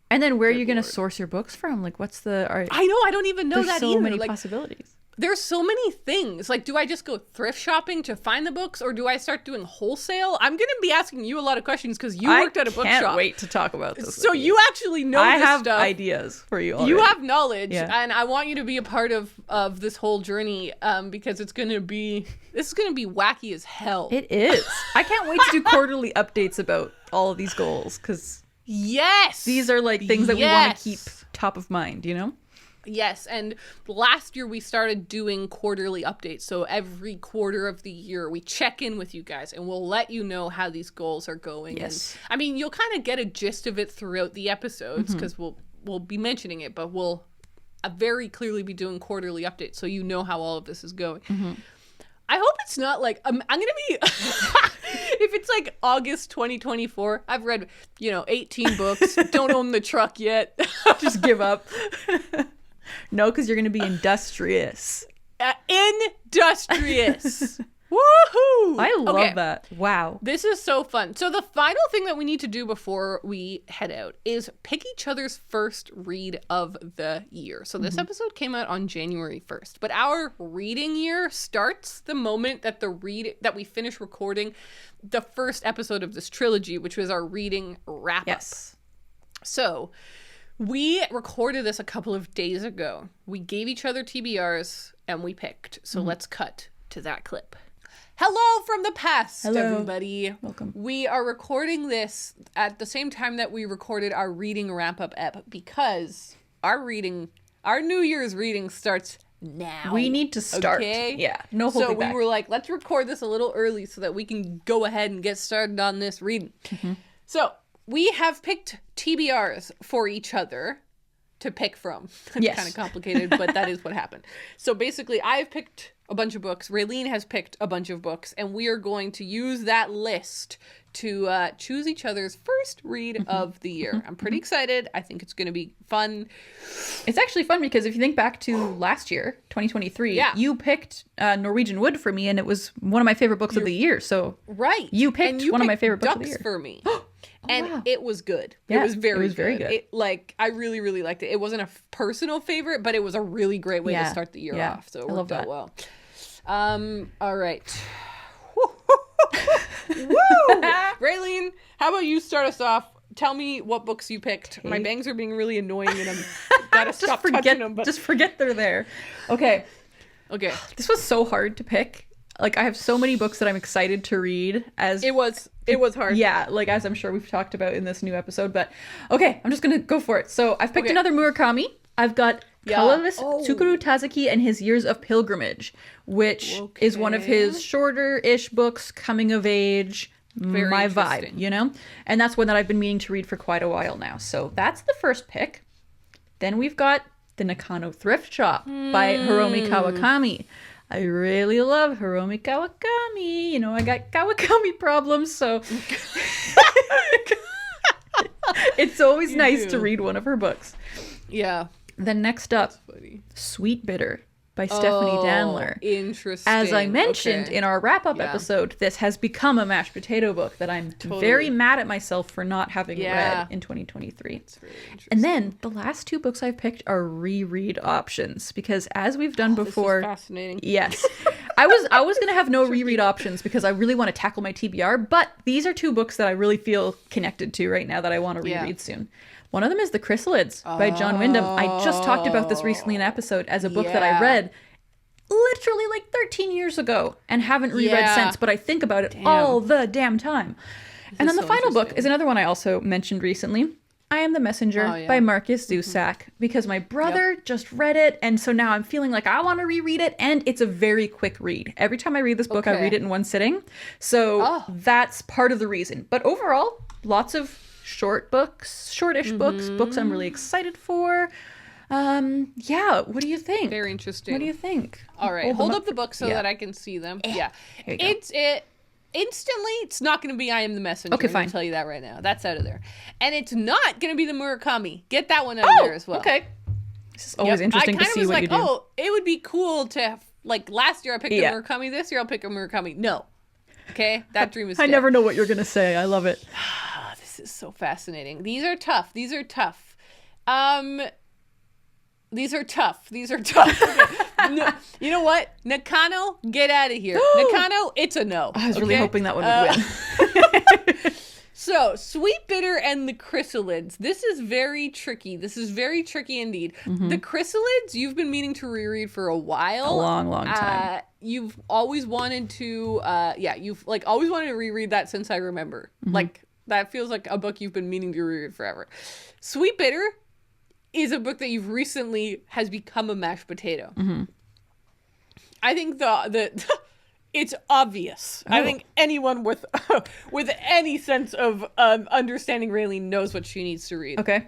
And then where are you going to Lord. source your books from? Like, what's the... I know. I don't even know there's that so either. many Like, possibilities. there's so many things. Like, do I just go thrift shopping to find the books, or do I start doing wholesale? I'm going to be asking you a lot of questions because you worked at a bookshop. I can't wait to talk about this. So with you actually know I this have stuff. ideas for you already. You have knowledge, Yeah. and I want you to be a part of this whole journey because this is going to be wacky as hell. It is. I can't wait to do quarterly updates about all of these goals because Yes. these are like things that we want to keep Yes. top of mind, you know? Yes, and last year we started doing quarterly updates. So every quarter of the year we check in with you guys and we'll let you know how these goals are going. Yes. And, I mean, you'll kind of get a gist of it throughout the episodes because we'll be mentioning it, but we'll very clearly be doing quarterly updates so you know how all of this is going. I hope it's not like I'm going to be if it's like August 2024, I've read, 18 books, don't own the truck yet. Just give up. No, because you're going to be industrious. Industrious. Woohoo! I love Okay, that. Wow. This is so fun. So the final thing that we need to do before we head out is pick each other's first read of the year. So this episode came out on January 1st, but our reading year starts the moment that we finish recording the first episode of this trilogy, which was our reading wrap up. Yes. So we recorded this a couple of days ago. We gave each other TBRs and we picked. So let's cut to that clip. Hello from the past, Hello. everybody. Welcome. We are recording this at the same time that we recorded our reading wrap-up ep because our New Year's reading starts now. We need to start. Okay? Yeah. No holding So we back. were like, let's record this a little early so that we can go ahead and get started on this reading. So we have picked TBRs for each other to pick from. It's Yes. kind of complicated, but that is what happened. So basically, I've picked a bunch of books. Raylene has picked a bunch of books, and we are going to use that list to choose each other's first read of the year. I'm pretty excited. I think it's going to be fun. It's actually fun because if you think back to last year, 2023, Yeah. you picked Norwegian Wood for me, and it was one of my favorite books of the year. So Right. You picked And one of my favorite books of the Ducks year. for me. And wow. it was good. Yeah, it was very very good. It, like, I really, really liked it. It wasn't a personal favorite, but it was a really great way to Yeah, start the year yeah. off. So it I love worked out that. well. All right. Woo! Raylene, how about you start us off? Tell me what books you picked. My bangs are being really annoying, and I'm gotta stop touching them. But Just forget they're there. Okay. okay, This was so hard to pick. Like, I have so many books that I'm excited to read as it was hard. yeah, like as I'm sure we've talked about in this new episode, but okay, I'm just gonna go for it. So I've picked Okay. another Murakami. I've got Yeah. Kawamis Oh. Tsukuru Tazuki and His Years of Pilgrimage, which is one of Okay. his shorter-ish books, coming of age, Very my vibe, interesting. you know? And that's one that I've been meaning to read for quite a while now. So that's the first pick. Then we've got The Nakano Thrift Shop by Hiromi Kawakami. I really love Hiromi Kawakami. You know, I got Kawakami problems, so it's always nice do. to read one of her books. Yeah. Then next up, Funny. Sweet Bitter by Stephanie Danler. Interesting. As I mentioned Okay. in our wrap-up Yeah. episode, this has become a mashed potato book that I'm very mad at myself for not having Yeah. read in 2023. It's really interesting. And then the last two books I've picked are reread options because as we've done This is before, fascinating. yes, I was gonna have no reread options because I really want to tackle my TBR, but these are two books that I really feel connected to right now that I want to Yeah. reread soon. One of them is The Chrysalids by John Wyndham. I just talked about this recently in an episode as a book that I Yeah. read literally like 13 years ago and haven't reread Yeah. since, but I think about it all the damn time. And then is the so final book interesting. is another one I also mentioned recently. I Am the Messenger Oh, yeah. by Marcus Zusak because my brother just read it, and so now I'm feeling like I want to reread it, and it's a very quick read. Every time I read this book, I Okay. read it in one sitting, so Oh. that's part of the reason. But overall, lots of short books, shortish books I'm really excited for. Yeah, what do you think? Very interesting. What do you think? All right, them hold up the book so yeah. that I can see them. Yeah, There you go. instantly. It's not going to be I Am the Messenger. Okay, I'm gonna fine. tell you that right now. That's out of there, and it's not going to be the Murakami. Get that one out of there as well. Okay. This is always Yep. interesting I to kind of see was what like, you do. oh, it would be cool to have, like last year I picked Yeah. a Murakami. This year I'll pick a Murakami. No, okay, that dream is. I dead. never know what you're gonna say. I love it. This is so fascinating. These are tough. These are tough. Okay. No, you know what? Nakano, get out of here. Nakano, it's a no. I was really okay? hoping that one would win. So, Sweet Bitter and the Chrysalids. This is very tricky. This is very tricky indeed. The Chrysalids, you've been meaning to reread for a while. A long time. You've always wanted to, you've like always wanted to reread that since I remember. Like, that feels like a book you've been meaning to reread forever. Sweet Bitter is a book that you've recently has become a mashed potato. I think the it's obvious. I think anyone with with any sense of understanding Raylene knows what she needs to read. Okay.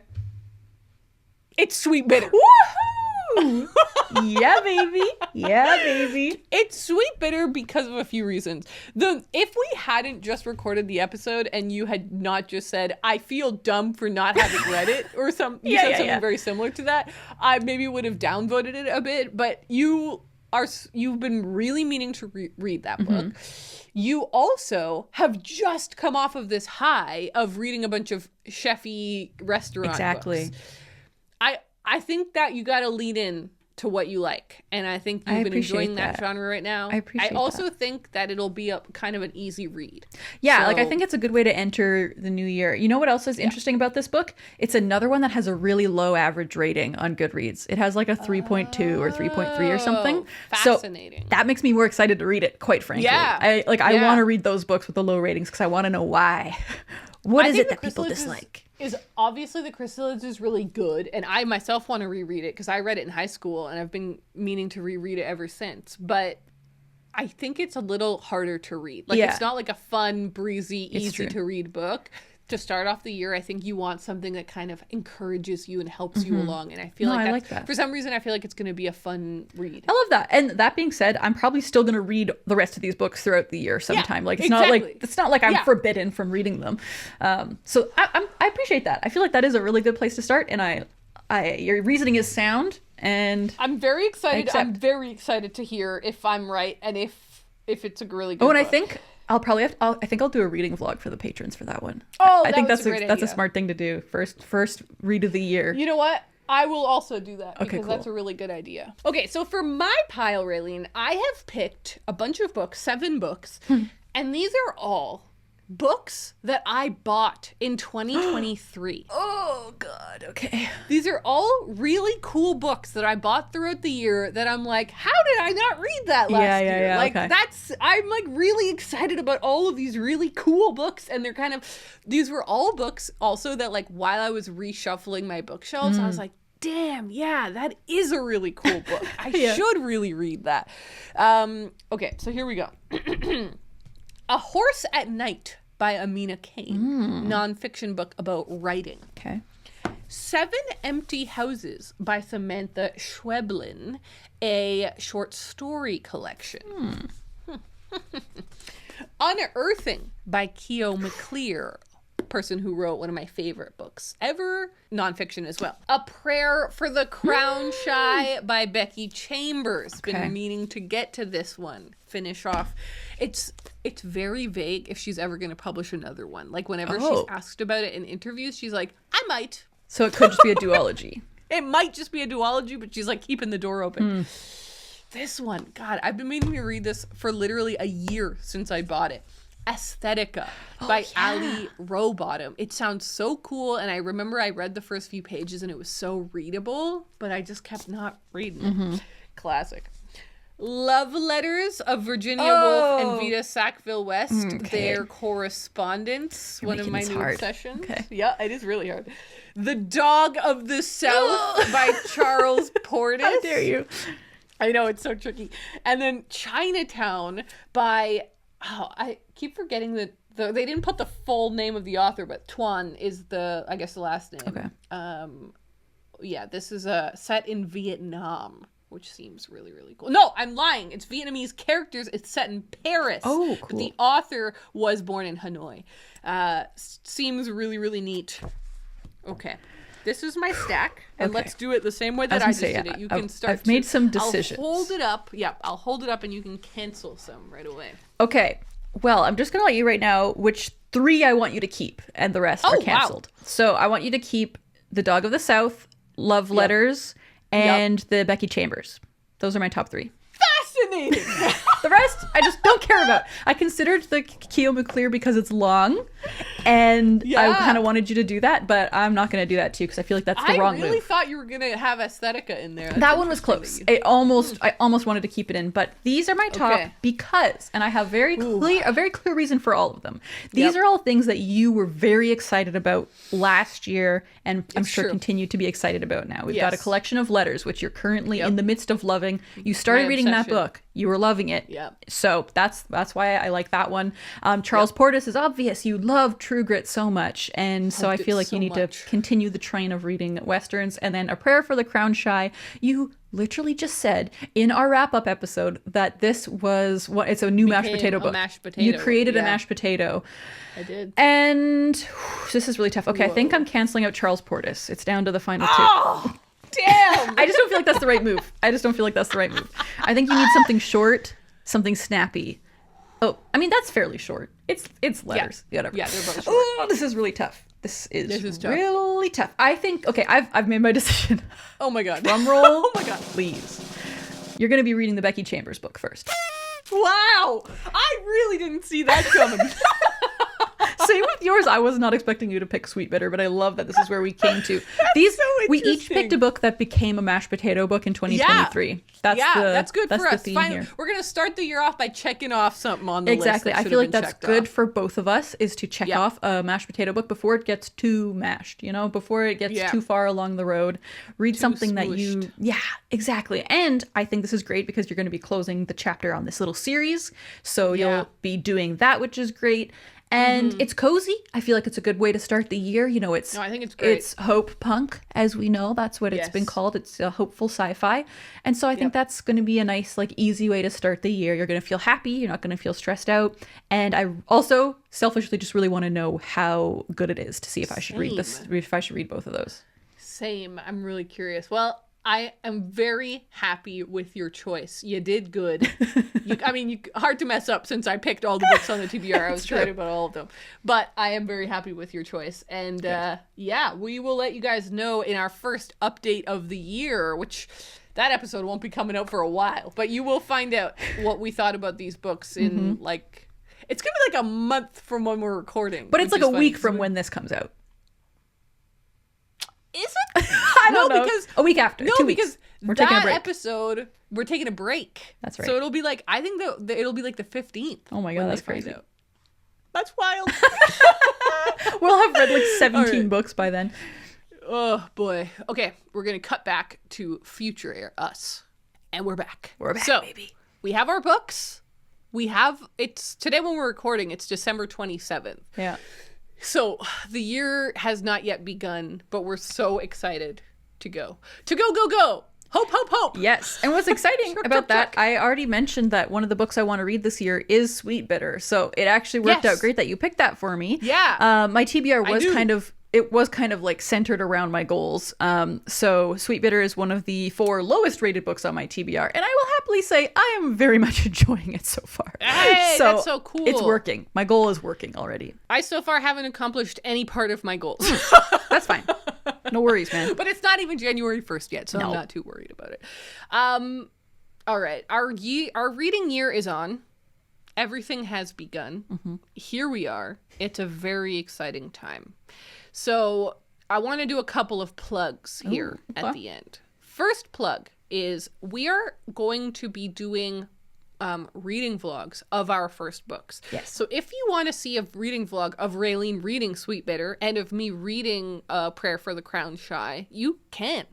It's Sweet Bitter. Woohoo! Yeah, baby. Yeah, baby. It's Sweet Bitter because of a few reasons. If we hadn't just recorded the episode and you had not just said, I feel dumb for not having read it, or you said something very similar to that, I maybe would have downvoted it a bit, but you've been really meaning to read that book. You also have just come off of this high of reading a bunch of chefy restaurant Exactly. books. I think that you got to lean in to what you like, and I think I you've been appreciate enjoying that that. genre right now. I appreciate I also think that it'll be a kind of an easy read. Yeah, like I So- think it's a good way to enter the new year. You know what else is interesting about this book? It's another one that has a really low average rating on Goodreads. It has like a 3.2 or 3.3 or something. Fascinating. So that makes me more excited to read it, quite frankly. Yeah. I Yeah. want to read those books with the low ratings because I want to know why. What I is think it that The people Chrysalids dislike? is obviously The Chrysalids is really good, and I myself want to reread it because I read it in high school and I've been meaning to reread it ever since. But I think it's a little harder to read. Like, it's not like a fun, breezy, easy to read book. To start off the year, I think you want something that kind of encourages you and helps you along. And I feel like that. For some reason, I feel like it's going to be a fun read. I love that. And that being said, I'm probably still going to read the rest of these books throughout the year sometime. Like, it's not like I'm forbidden from reading them. So I appreciate that. I feel like that is a really good place to start. And your reasoning is sound. And I'm very excited. I'm very excited to hear if I'm right and if it's a really good book. I think I'll probably I think I'll do a reading vlog for the patrons for that one. Oh, I think that's a smart thing to do. First read of the year. You know what? I will also do that because that's a really good idea. Okay, so for my pile, Raylene, I have picked a bunch of books, 7 books, and these are all books that I bought in 2023. Oh God, okay. These are all really cool books that I bought throughout the year that I'm like, how did I not read that last year? Yeah, like I'm like really excited about all of these really cool books, and these were all books also that, like, while I was reshuffling my bookshelves, I was like, damn, yeah, that is a really cool book. I should really read that. Okay, so here we go. A Horse at Night by Amina Kane, nonfiction book about writing. Okay. 7 Empty Houses by Samantha Schweblin, a short story collection. Unearthing by Keo McClear, person who wrote one of my favorite books ever, nonfiction as well. A Prayer for the Crown Shy by Becky Chambers. Been meaning to get to this one. Finish off. It's very vague if she's ever going to publish another one. Like, whenever she's asked about it in interviews, she's like, I might. So it could just be a duology. It might just be a duology, but she's like keeping the door open. This one, God, I've been meaning to read this for literally a year since I bought it. Aesthetica by Ali Rowbottom. It sounds so cool, and I remember I read the first few pages and it was so readable, but I just kept not reading it. Classic. Love Letters of Virginia Woolf and Vita Sackville West. Their correspondence. One of my new obsessions. Yeah, it is really hard. The Dog of the South by Charles Portis. How dare you? I know, it's so tricky. And then Chinatown by... Oh, I keep forgetting that they didn't put the full name of the author, but Tuan is the last name. Okay. Yeah, this is set in Vietnam, which seems really, really cool. No, I'm lying. It's Vietnamese characters. It's set in Paris. Oh, cool. But the author was born in Hanoi. Seems really, really neat. Okay. This is my stack, and let's do it the same way that I just did it. You can start. I've made some decisions. I'll hold it up. Yeah, I'll hold it up, and you can cancel some right away. Okay. Well, I'm just going to let you right now which 3 I want you to keep, and the rest are canceled. Wow. So I want you to keep The Dog of the South, Love Letters, and the Becky Chambers. Those are my top 3. Fascinating. The rest, I just don't care about. I considered the Keo McClear because it's long, and I kind of wanted you to do that, but I'm not going to do that too because I feel like that's the wrong move. I really thought you were going to have Aesthetica in there. That one was close. I almost wanted to keep it in, but these are my top because, and I have a very clear reason for all of them. These are all things that you were very excited about last year, and I'm sure continue to be excited about now. We've got a collection of letters, which you're currently in the midst of loving. You started reading that book. You were loving it. Yep. So that's why I like that one. Charles Portis is obvious. You love True Grit so much. And so I feel like you need to continue the train of reading Westerns. And then A Prayer for the Crown Shy. You literally just said in our wrap-up episode that this was it's a new mashed potato book. You created a mashed potato. I did. And this is really tough. Okay, I think I'm canceling out Charles Portis. It's down to the final 2. Damn! I just don't feel like that's the right move. I think you need something short, something snappy. Oh, I mean, that's fairly short. It's letters. Yeah, whatever. Yeah, they're both short. Oh, this is really tough. This is tough. Really tough. I think, okay, I've made my decision. Oh my God. Drum roll. Oh my God. Please. You're going to be reading the Becky Chambers book first. Wow! I really didn't see that coming. So Same with yours. I was not expecting you to pick Sweet Bitter, but I love that this is where we came to. We each picked a book that became a mashed potato book in 2023. That's good for us. Finally, we're gonna start the year off by checking off something on the list. Exactly. I feel like that's good for both of us, is to check off a mashed potato book before it gets too mashed, before it gets too far along the road. Read something smooshed. That you... Yeah, exactly. And I think this is great because you're going to be closing the chapter on this little series. So you'll be doing that, which is great. And it's cozy. I feel like it's a good way to start the year. I think it's great. It's hope punk, as we know. That's what it's been called. It's a hopeful sci-fi. And so I think that's going to be a nice, easy way to start the year. You're going to feel happy. You're not going to feel stressed out. And I also selfishly just really want to know how good it is to see if I should read this, if I should read both of those. Same. I'm really curious. Well, I am very happy with your choice. You did good. Hard to mess up since I picked all the books on the TBR. I was excited about all of them. But I am very happy with your choice. And we will let you guys know in our first update of the year, which that episode won't be coming out for a while. But you will find out what we thought about these books in it's going to be a month from when we're recording. But it's a week from when this comes out. Is it? I don't know. Because a week after. No, 2 weeks. Because we're taking a break. Episode, we're taking a break. That's right. So it'll be I think it'll be the 15th. Oh my God, that's crazy. That's wild. We'll have read 17 books by then. Oh boy. Okay, we're gonna cut back to future us, and we're back. We're back, so, baby. We have our books. It's today when we're recording. It's December 27th. Yeah. So the year has not yet begun, but we're so excited to go. Go. Hope, hope, hope. Yes. And what's exciting about that, I already mentioned that one of the books I want to read this year is Sweet Bitter. So it actually worked out great that you picked that for me. Yeah. My TBR was kind of centered around my goals. So Sweet Bitter is one of the 4 lowest rated books on my TBR. And I will happily say I am very much enjoying it so far. Hey, that's so cool. It's working. My goal is working already. I so far haven't accomplished any part of my goals. That's fine. No worries, man. But it's not even January 1st yet, so I'm not too worried about it. All right. Our reading year is on. Everything has begun. Mm-hmm. Here we are. It's a very exciting time. So I want to do a couple of plugs here at the end. First plug is we are going to be doing reading vlogs of our first books. Yes. So if you want to see a reading vlog of Raylene reading Sweet Bitter and of me reading Prayer for the Crown Shy, you can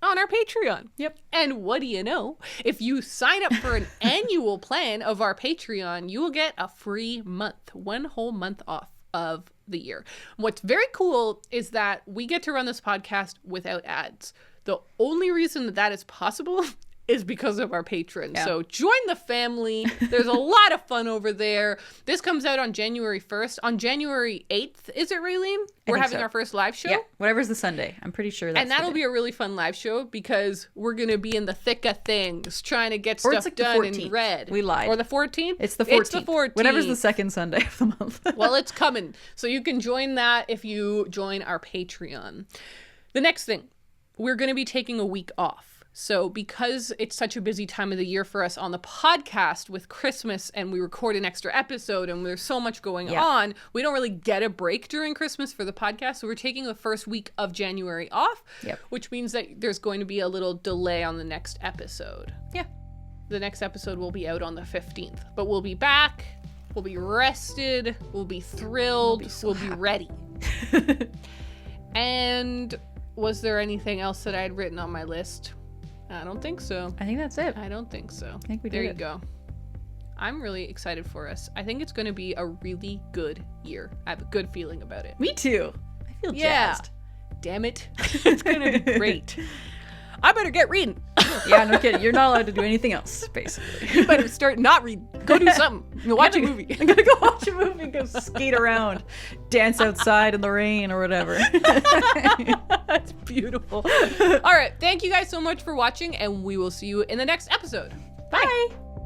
on our Patreon. Yep. And what do you know? If you sign up for an annual plan of our Patreon, you will get a free month, 1 whole month off of the year. What's very cool is that we get to run this podcast without ads. The only reason that is possible is because of our patrons. Yeah. So join the family. There's a lot of fun over there. This comes out on January 1st. On January 8th, is it, Raylene? We're having our first live show? Yeah, whatever's the Sunday. I'm pretty sure that's And that'll be a really fun live show because we're going to be in the thick of things, trying to get stuff done and read. We lied. Or the 14th? It's the 14th. Whatever's the second Sunday of the month. Well, it's coming. So you can join that if you join our Patreon. The next thing, we're going to be taking a week off. So because it's such a busy time of the year for us on the podcast with Christmas and we record an extra episode and there's so much going on, we don't really get a break during Christmas for the podcast. So we're taking the first week of January off, which means that there's going to be a little delay on the next episode. Yeah. The next episode will be out on the 15th, but we'll be back. We'll be rested. We'll be thrilled. We'll be ready. And was there anything else that I had written on my list? I don't think so. I think that's it. I don't think so. I think we did There you go. I'm really excited for us. I think it's going to be a really good year. I have a good feeling about it. Me too. I feel jazzed. Damn it. It's going to be great. I better get reading. Yeah, no kidding. You're not allowed to do anything else, basically. You better start not reading. Go do something. Go watch a movie. I'm going to go watch a movie and go skate around. Dance outside in the rain or whatever. That's beautiful. All right. Thank you guys so much for watching, and we will see you in the next episode. Bye. Bye.